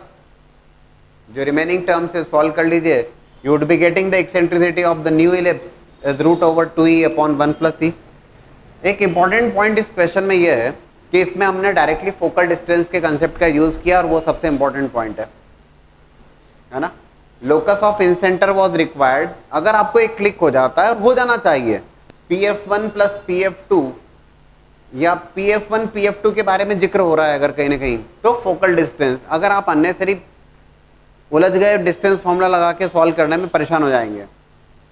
[SPEAKER 1] जो रिमेनिंग टर्म्स है सॉल्व कर लीजिए, You would be getting the eccentricity of the new ellipse as root over 2e upon 1 plus e. एक important point इस क्वेश्चन में ये है कि इसमें हमने डायरेक्टली फोकल डिस्टेंस के कंसेप्ट का यूज किया और वो सबसे इंपॉर्टेंट पॉइंट है ना. Locus of incentre was required. अगर आपको एक क्लिक हो जाता है और हो जाना चाहिए pf1 प्लस pf2 या pf1 pf2 के बारे में जिक्र हो रहा है अगर कहीं ना कहीं, तो फोकल डिस्टेंस, अगर आप अननेसेसरी उलझ गए डिस्टेंस फॉर्मूला लगा के सॉल्व करने में परेशान हो जाएंगे.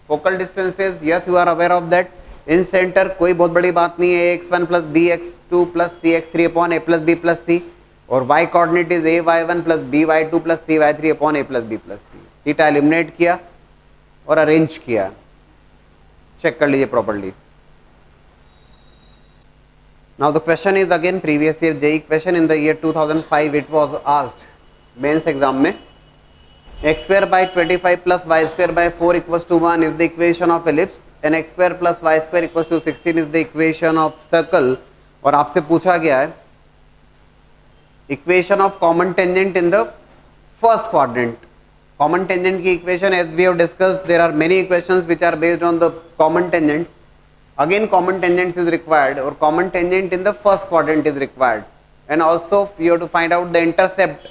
[SPEAKER 1] Focal distances, yes you are aware of that. Incentre कोई बहुत बड़ी बात नहीं है, x1 plus bx2 plus cx3 upon a plus b plus c, और y coordinate is ay1 plus by2 plus cy3 upon a plus b plus c. Theta eliminate किया और arrange किया. चेक कर लीजिए properly. Now the question is again previous year JEE question in the year 2005. It was asked mains exam में x square by 25 plus y square by 4 equals to 1 is the equation of ellipse and x square plus y square equals to 16 is the equation of circle. और आपसे पूछा गया है equation of common tangent in the first quadrant. Common tangent की equation as we have discussed, there are many equations which are based on the common tangents. Again common tangent is required, or common tangent in the first quadrant is required, and also you have to find out the intercept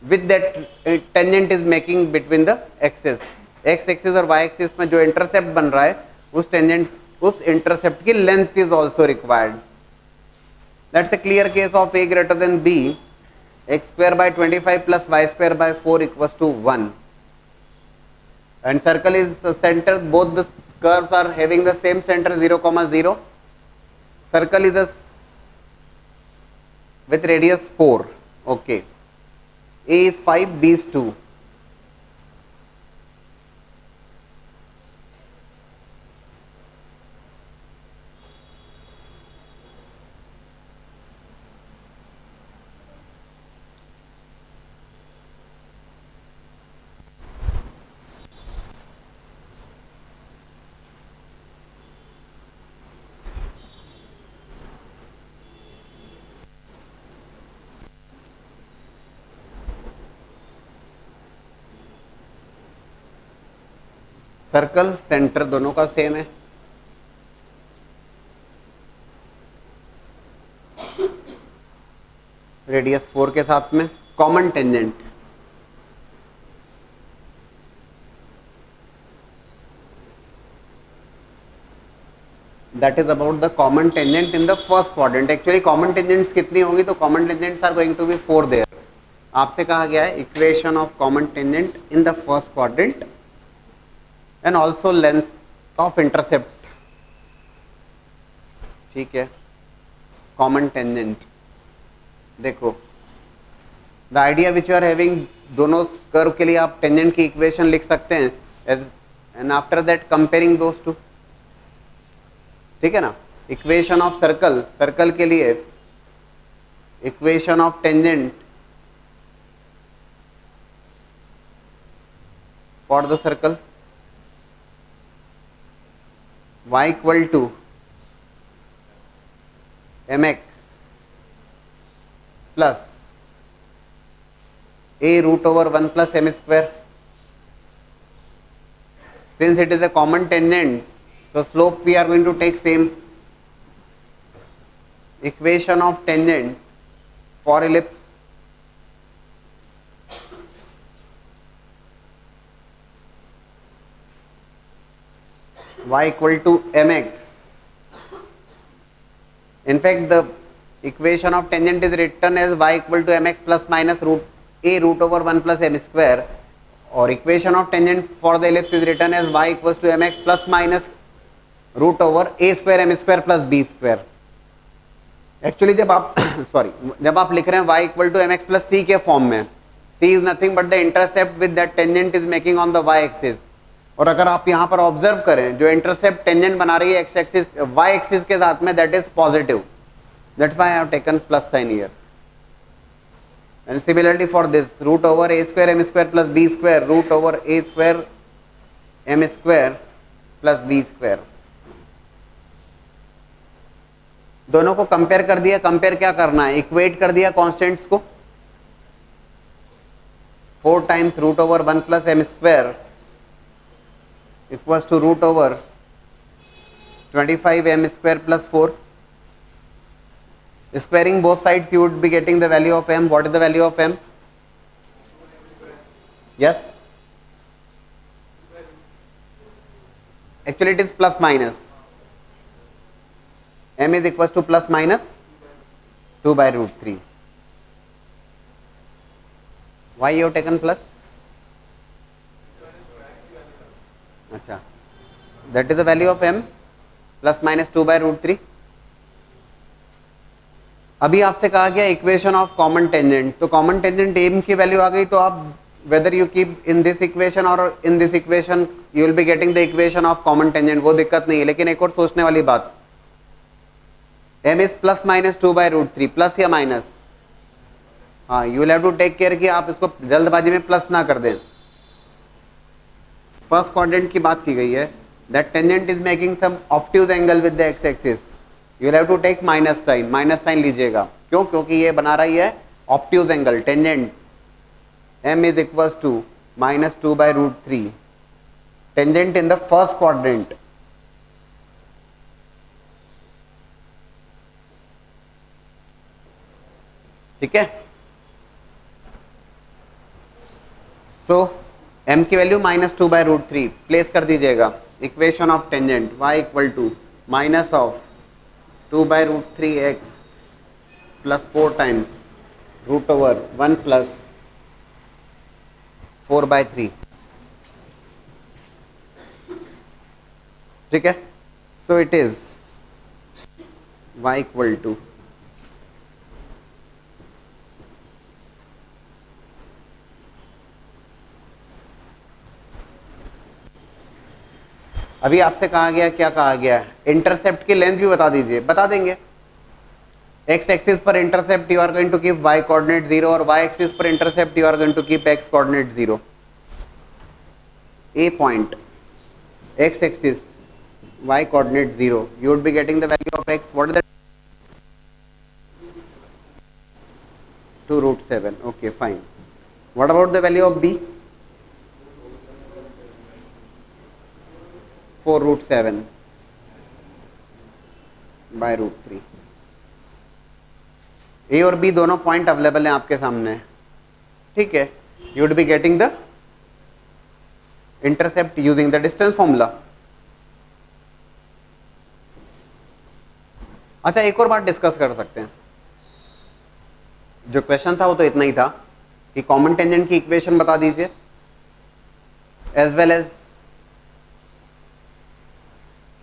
[SPEAKER 1] with that tangent is making between the axis. x axis और y axis में जो intercept बन रहा है उस tangent, उस intercept की length is also required. That's a clear case of a greater than b. X square by 25 plus y square by 4 equals to 1, and circle is center. Both the curves are having the same center 0, 0. Circle is with radius 4. Okay, a is 5, b is 2. Circle centre दोनों का same है. Radius 4 के साथ में. Common tangent, that is about the common tangent in the first quadrant. Actually common tangents कितनी होंगी, तो common tangents are going to be 4 there. आपसे कहा गया है equation of common tangent in the first quadrant and also length of intercept. ठीक है. common tangent, देखो the idea which you are having, दोनों कर्व के लिए आप टेंजेंट की इक्वेशन लिख सकते हैं and after that comparing those two. ठीक है ना. इक्वेशन ऑफ सर्कल, सर्कल के लिए equation of tangent for the circle, y equal to mx plus a root over 1 plus m square. Since it is a common tangent, so slope we are going to take same. Equation of tangent for ellipse, y equal to mx. In fact, the equation of tangent is written as y equal to mx plus minus root over 1 plus m square, or equation of tangent for the ellipse is written as y equals to mx plus minus root over a square m square plus b square. Actually जब आप sorry जब आप लिख रहे हैं y equal to mx plus c के form में, c is nothing but the intercept with that tangent is making on the y axis. और अगर आप यहाँ पर ऑब्जर्व करें जो इंटरसेप्ट टेंजेंट बना रही है एक्स एक्सिस वाई एक्सिस के साथ में, that is positive. That's why I have taken plus sign here. And similarly for this root over a square M square plus B square, root over a square M square plus B square. दोनों को compare कर दिया. Compare क्या करना है, equate कर दिया constants को. 4 times root over 1 plus M square equals to root over 25m square plus 4. Squaring both sides, you would be getting the value of m. What is the value of m? Yes, actually it is plus minus. M is equals to plus minus 2 by root 3. Why you have taken plus? अच्छा, that is the value of m plus minus 2 by root 3. अभी आपसे कहा गया equation of common tangent, तो common tangent m की value आ गई, तो आप whether you keep in this equation और in this equation you will be getting the equation of common tangent, वो दिक्कत नहीं है। लेकिन एक और सोचने वाली बात, m is plus minus 2 by root 3, plus या माइनस? हाँ, you will have to take care कि आप इसको जल्दबाजी में प्लस ना कर दें। फर्स्ट क्वाड्रेंट की बात की गई है, that tangent is making some obtuse angle with the x axis, you will have to take minus sign, minus sign लीजिएगा। क्यों? क्योंकि ये बना रही है obtuse angle. Tangent m is equals to minus 2 by root 3, tangent in the first quadrant. ठीक है, so m की value minus 2 by root 3 place कर दीजिएगा। Equation of tangent y equal to minus of 2 by root 3 x plus 4 times root over 1 plus 4 by 3। ठीक है, so it is y equal to अभी आपसे कहा गया, क्या कहा गया है? इंटरसेप्ट की लेंथ भी बता दीजिए। बता देंगे, एक्स एक्सिस पर intercept you are going to keep y coordinate 0 और वाई एक्सिस पर intercept you are going to keep x coordinate 0। A point x axis y coordinate 0, you would be getting the value of x. What is that? 2 root 7. Okay, fine. What about the value of b? 4 root 7 by root 3. ए और B दोनों point available हैं आपके सामने, ठीक है। You would be getting the intercept using the distance formula. अच्छा, एक और बात डिस्कस कर सकते हैं। जो क्वेश्चन था वो तो इतना ही था कि कॉमन टेंजेंट की इक्वेशन बता दीजिए as well as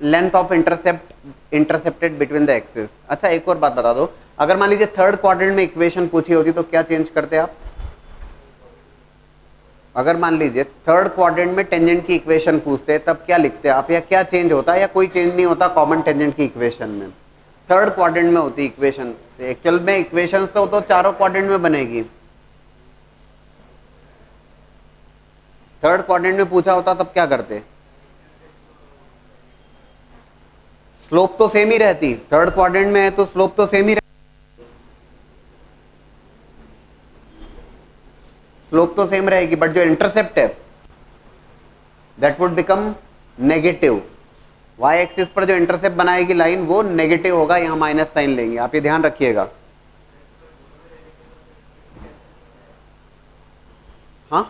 [SPEAKER 1] length of intercepted between the axis. अच्छा, एक और बात बता दो, अगर मान लीजिए थर्ड क्वाड्रेंट में इक्वेशन पूछी होती तो क्या चेंज करते आप? अगर मान लीजिए थर्ड क्वाड्रेंट में टेंजेंट की इक्वेशन पूछते तब क्या लिखते आप, या क्या चेंज होता है, या कोई चेंज नहीं होता कॉमन टेंजेंट की इक्वेशन में? थर्ड क्वाड्रेंट में होती इक्वेशन, एक्चुअल में इक्वेशन तो चारों क्वाड्रेंट में बनेगी। थर्ड क्वाड्रेंट में पूछा होता तब क्या करते? स्लोप तो सेम ही रहती, थर्ड क्वाड्रेंट में है तो स्लोप तो सेम ही रहती, स्लोप तो सेम रहेगी, बट जो इंटरसेप्ट है that would become negative. Y axis पर जो इंटरसेप्ट बनाएगी लाइन वो नेगेटिव होगा, यहां माइनस साइन लेंगे, आप ये ध्यान रखिएगा। हाँ,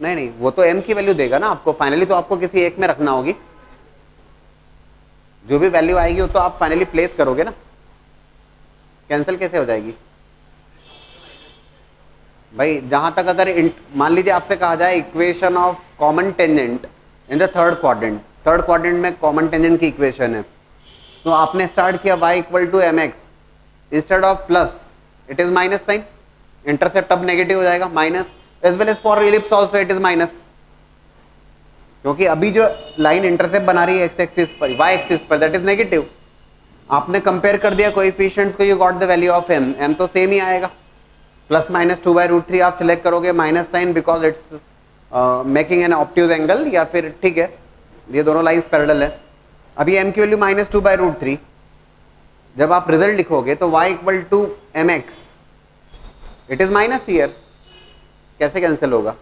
[SPEAKER 1] नहीं नहीं, वो तो m की वैल्यू देगा ना आपको, फाइनली तो आपको किसी एक में रखना होगी, जो भी वैल्यू आएगी वो तो आप फाइनली प्लेस करोगे ना। कैंसिल कैसे हो जाएगी भाई? जहां तक अगर मान लीजिए आपसे कहा जाए equation of common tangent in the third quadrant में कॉमन टेंजेंट की इक्वेशन है, तो आपने स्टार्ट किया y equal to m x, instead of plus it is minus sign, intercept अब नेगेटिव हो जाएगा, minus, as well as for ellipse also it is minus, क्योंकि अभी जो लाइन इंटरसेप्ट बना रही है एक्स एक्सिस पर, वाई एक्सिस पर, दैट इज नेगेटिव। आपने कंपेयर कर दिया कोएफिशिएंट्स को, you got the value of m, m तो सेम ही आएगा, प्लस माइनस 2 बाय रूट 3 आप सिलेक्ट करोगे, minus sign because it's making an obtuse angle, या फिर ठीक है ये दोनों लाइंस पैरेलल है। अभी m की वैल्यू माइनस 2 बाय रूट 3, जब आप रिजल्ट लिखोगे तो y equal to m x, it is minus here, कैसे कैंसिल होगा?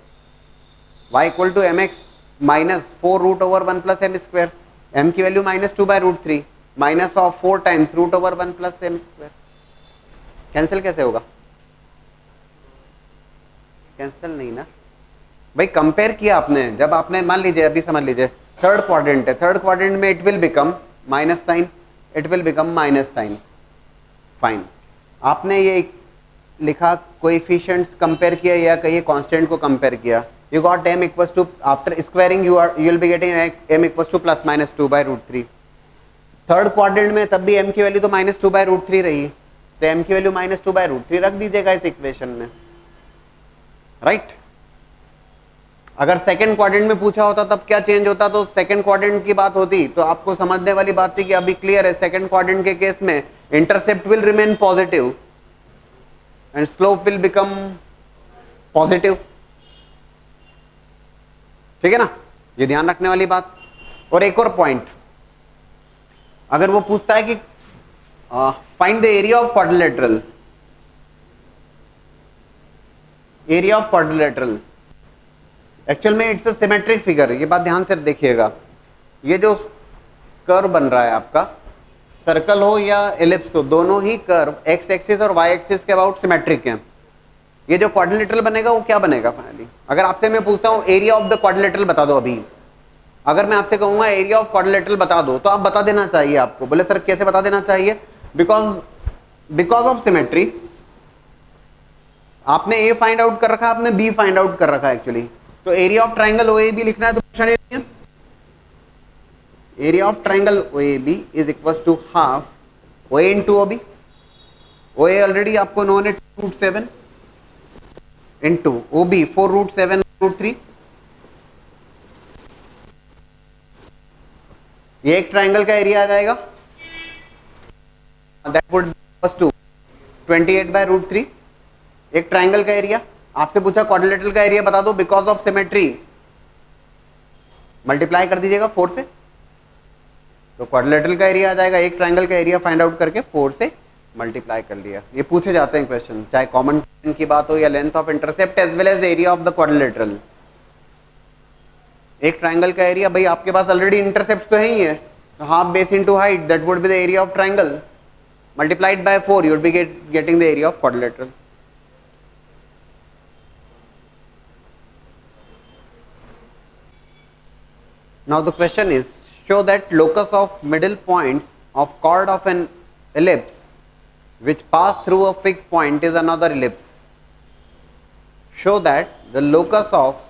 [SPEAKER 1] y equal to m x minus 4 root over 1 plus M square, m की value -2/√3 minus of 4 times √1 plus M square. Cancel कैसे होगा? Cancel नहीं ना भाई, compare किया आपने। जब आपने मान लीजिए, अभी समझ लीजिए थर्ड क्वाड्रेंट है, थर्ड क्वाड्रेंट में it will become minus sign, it will become minus sign, fine. आपने ये लिखा कोएफिशिएंट्स कंपेयर किया या कहिए कांस्टेंट को कंपेयर किया, you got m equals to, after squaring you will be getting m equals to +-2/√3। Third quadrant में तब भी m की वैल्यू तो -2/√3 रही, तो m की वैल्यू -2/√3 रख दीजिएगा इस इक्वेशन में, राइट। अगर सेकंड क्वाड्रेंट में पूछा होता तब क्या चेंज होता, तो सेकंड क्वाड्रेंट की बात होती, तो आपको समझने वाली बात थी कि अभी क्लियर है, सेकंड क्वाड्रेंट के केस में intercept will remain positive and slope will become positive, ठीक है ना, ये ध्यान रखने वाली बात। और एक और पॉइंट, अगर वो पूछता है कि find the area of quadrilateral, area of quadrilateral, actual में इट्स अ सिमेट्रिक फिगर, ये बात ध्यान से देखिएगा। ये जो कर्व बन रहा है आपका, सर्कल हो या एलिप्स हो, दोनों ही कर्व एक्स एक्सिस और वाई एक्सिस के अबाउट सिमेट्रिक हैं। ये जो क्वाड्रिलेटरल बनेगा वो क्या बनेगा फाइनली? अगर आपसे मैं पूछता हूं एरिया ऑफ द क्वाड्रिलेटरल बता दो, अभी अगर मैं आपसे कहूंगा एरिया ऑफ क्वाड्रिलेटरल बता दो, तो आप बता देना चाहिए आपको। बोले सर कैसे बता देना चाहिए? Because of symmetry. आपने ए फाइंड आउट कर रखा, आपने बी फाइंड आउट कर रखा एक्चुअली, तो एरिया ऑफ ट्राइंगल ओएबी लिखना है तो परेशानी नहीं है। Area of triangle OAB is equal to half OA into OB. OA already आपको नोन है 2√7 इनटू ओबी 4√7√3। ये एक ट्राइंगल का एरिया आ जाएगा, that would be equal to 28/√3। एक ट्राइंगल का एरिया। आपसे पूछा क्वाड्रिलेटरल का एरिया बता दो, बिकॉज ऑफ सिमेट्री मल्टीप्लाई कर दीजिएगा 4 से, तो क्वाड्रिलेटरल का एरिया आ जाएगा। एक ट्राइंगल का एरिया फाइंड आउट करके 4 से मल्टीप्लाई कर लिया। ये पूछे जाते हैं क्वेश्चन, चाहे कॉमन की बात हो या length of intercept as well as area of the quadrilateral. एक ट्राइंगल का एरिया, भाई आपके पास ऑलरेडी इंटरसेप्ट तो है ही है, तो half base into height, that would be the area of triangle, multiplied by 4 you would be getting the area of quadrilateral. Now the question is, show that locus of middle points of chord of an ellipse which pass through a fixed point is another ellipse. Show that the locus of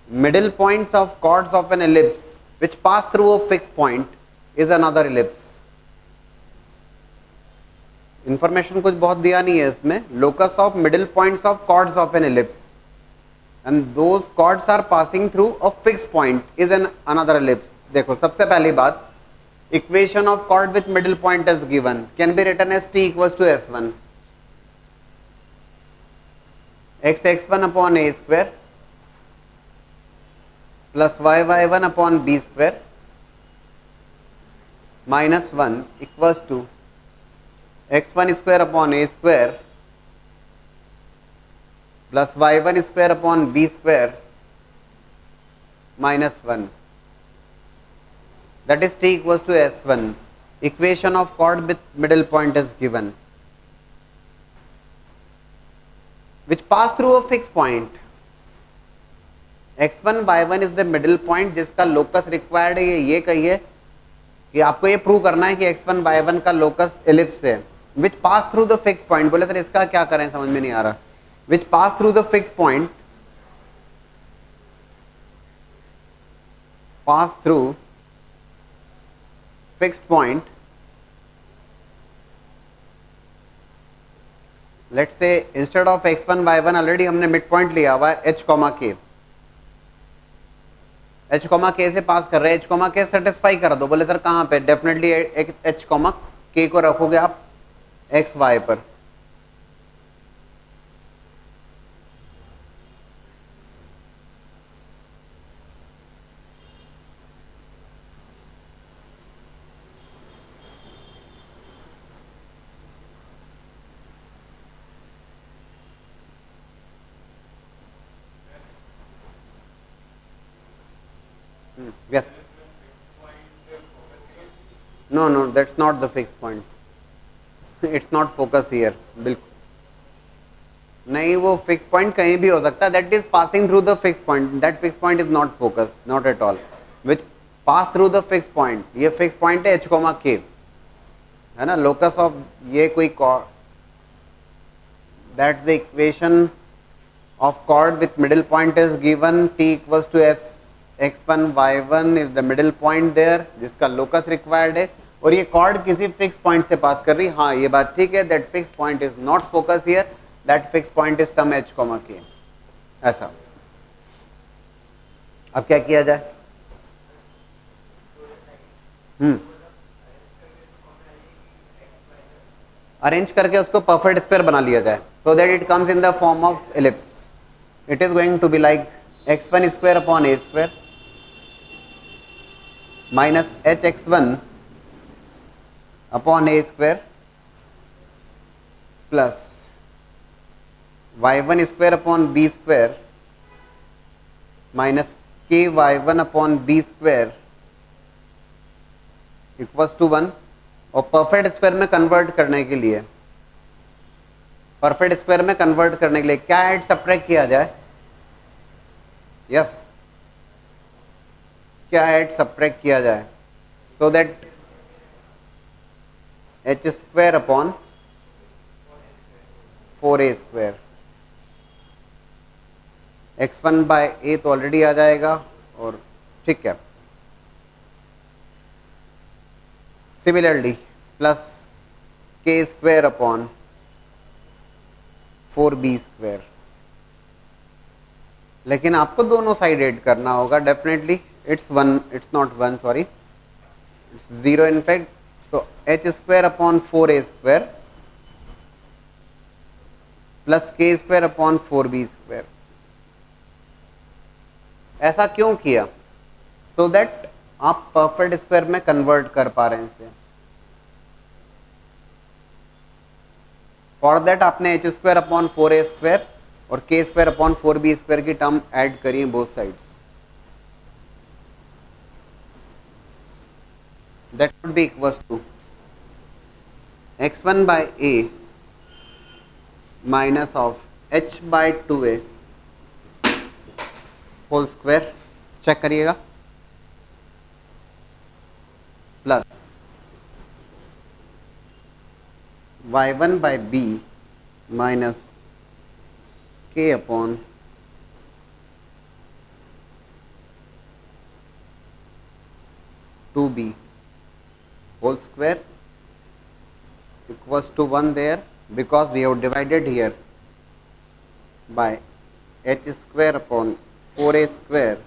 [SPEAKER 1] middle points of chords of an ellipse which pass through a fixed point is another ellipse. Information कुछ बहुत दिया नहीं है इसमें। Locus of middle points of chords of an ellipse and those chords are passing through a fixed point is another ellipse. देखो सबसे पहली बात, equation of chord with middle point is given can be written as t equals to s1 x(x1) upon a square plus y(y1) upon b square minus 1 equals to x1 square upon a square plus y1 square upon b square minus 1, that is t equals to s1. Equation of chord with middle point is given which pass through a fixed point. x1 y1 is the middle point जिसका locus required है। ये कहिए कि आपको ये prove करना है कि x1 y1 का locus ellipse है, which pass through the fixed point। बोले सर इसका क्या करें, समझ में नहीं आ रहा। which pass through the fixed point, pass through fixed point, let's say instead of x1 y1 already हमने मिड पॉइंट लिया हुआ है h, k, h, k से पास कर रहे हैं, h, k सेटिस्फाई कर दो। बोले सर कहां पे? डेफिनेटली h, k को रखोगे आप x y पर। Yes, no no that's not the fix point, it's not focus here, बिल्कुल नहीं, वो फिक्स पॉइंट कहीं भी हो सकता है, that is passing through the fix point, that fix point is not focus, not at all, which pass through the fix point, ये fix point है एच कोमा के, है ना, लोकस ऑफ ये कोई that the equation of chord with middle point is given t equals to s x1 y1 is the middle point there जिसका locus required है, और ये chord किसी fixed point से पास कर रही, हाँ ये बात ठीक है, that fixed point is not focus here, that fixed point is some h comma k, ऐसा। अब क्या किया जाए? अरेंज करके उसको परफेक्ट स्क्वायर बना लिया जाए, so that it comes in the form of ellipse, it is going to be like x1 square upon a square minus hx1 upon a square plus y1 square upon b square minus ky1 upon b square equals to 1। और perfect square में convert करने के लिए, perfect square में convert करने के लिए क्या ऐड सब्ट्रैक्ट किया जाए? यस, क्या ऐड सब्ट्रैक्ट किया जाए? So that h square upon 4a square, x1 by a तो ऑलरेडी आ जाएगा, और ठीक है, similarly plus k square upon 4b square, लेकिन आपको दोनों साइड ऐड करना होगा definitely, it's one, it's not one, sorry it's 0 in fact, तो h square upon 4a square plus k square upon 4b square. ऐसा क्यों किया? सो दैट आप परफेक्ट स्क्वायर में कन्वर्ट कर पा रहे हैं इसे, फॉर दैट आपने h square upon 4a square और k square upon 4b square की टर्म ऐड करी है both sides, that would be equals to x1 by a minus of h by 2a whole square, check करिएगा, plus y1 by b minus k upon 2b whole square equals to 1 there, because we have divided here by h square upon 4a square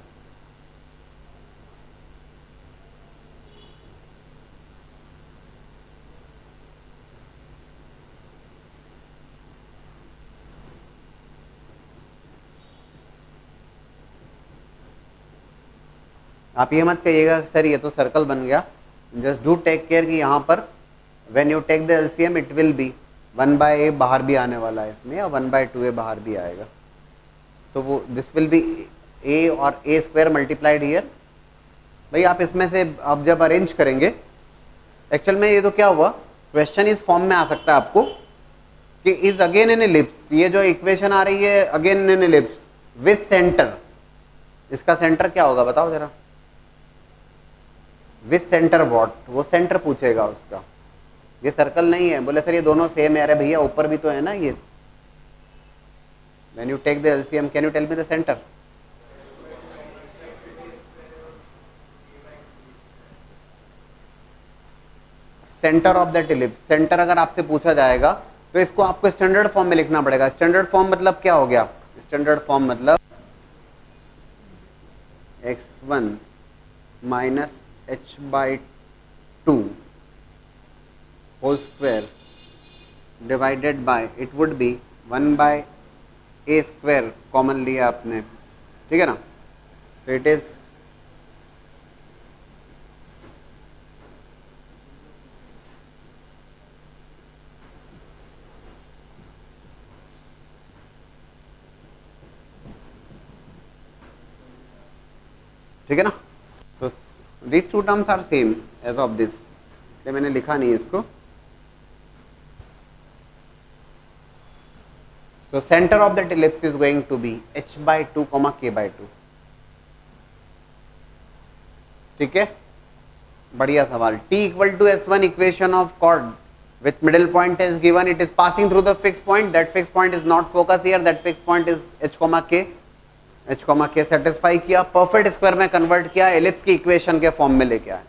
[SPEAKER 1] आप ये मत कहिएगा sir ये तो circle बन गया, just do take care कि यहाँ पर when you take the LCM it will be 1 by a बाहर भी आने वाला है इसमें, और 1 बाय 2a बाहर भी आएगा, तो वो दिस विल बी a और a स्क्वायर मल्टीप्लाइड हियर। भाई आप इसमें से आप जब अरेंज करेंगे, एक्चुअल में ये तो क्या हुआ, क्वेश्चन इस फॉर्म में आ सकता है आपको कि इज अगेन इन एलिप्स, ये जो इक्वेशन आ रही है again in ellipse with centre, इसका सेंटर क्या होगा बताओ जरा, विद सेंटर व्हाट, वो सेंटर पूछेगा उसका, ये सर्कल नहीं है, बोले सर ये दोनों सेम है, अरे भैया ऊपर भी तो है ना ये, when you take the LCM can you tell me the centre? Centre of that ellipse, centre अगर आपसे पूछा जाएगा तो इसको आपको स्टैंडर्ड फॉर्म में लिखना पड़ेगा। स्टैंडर्ड फॉर्म मतलब क्या हो गया? स्टैंडर्ड फॉर्म मतलब x1 minus h by 2 whole square divided by, it would be 1 by a square, common लिया आपने, ठीक है ना, so it is ठीक है ना, this two terms are same as of this, इसलिए मैंने लिखा नहीं इसको. So center of that ellipse is going to be h by 2 comma k by 2. ठीक है, बढ़िया सवाल. t equal to s1 equation of chord with middle point is given. It is passing through the fixed point. That fixed point is not focus here. That fixed point is h comma k. h comma k satisfy किया, perfect square में convert किया, ellipse की equation के form में लेके आए.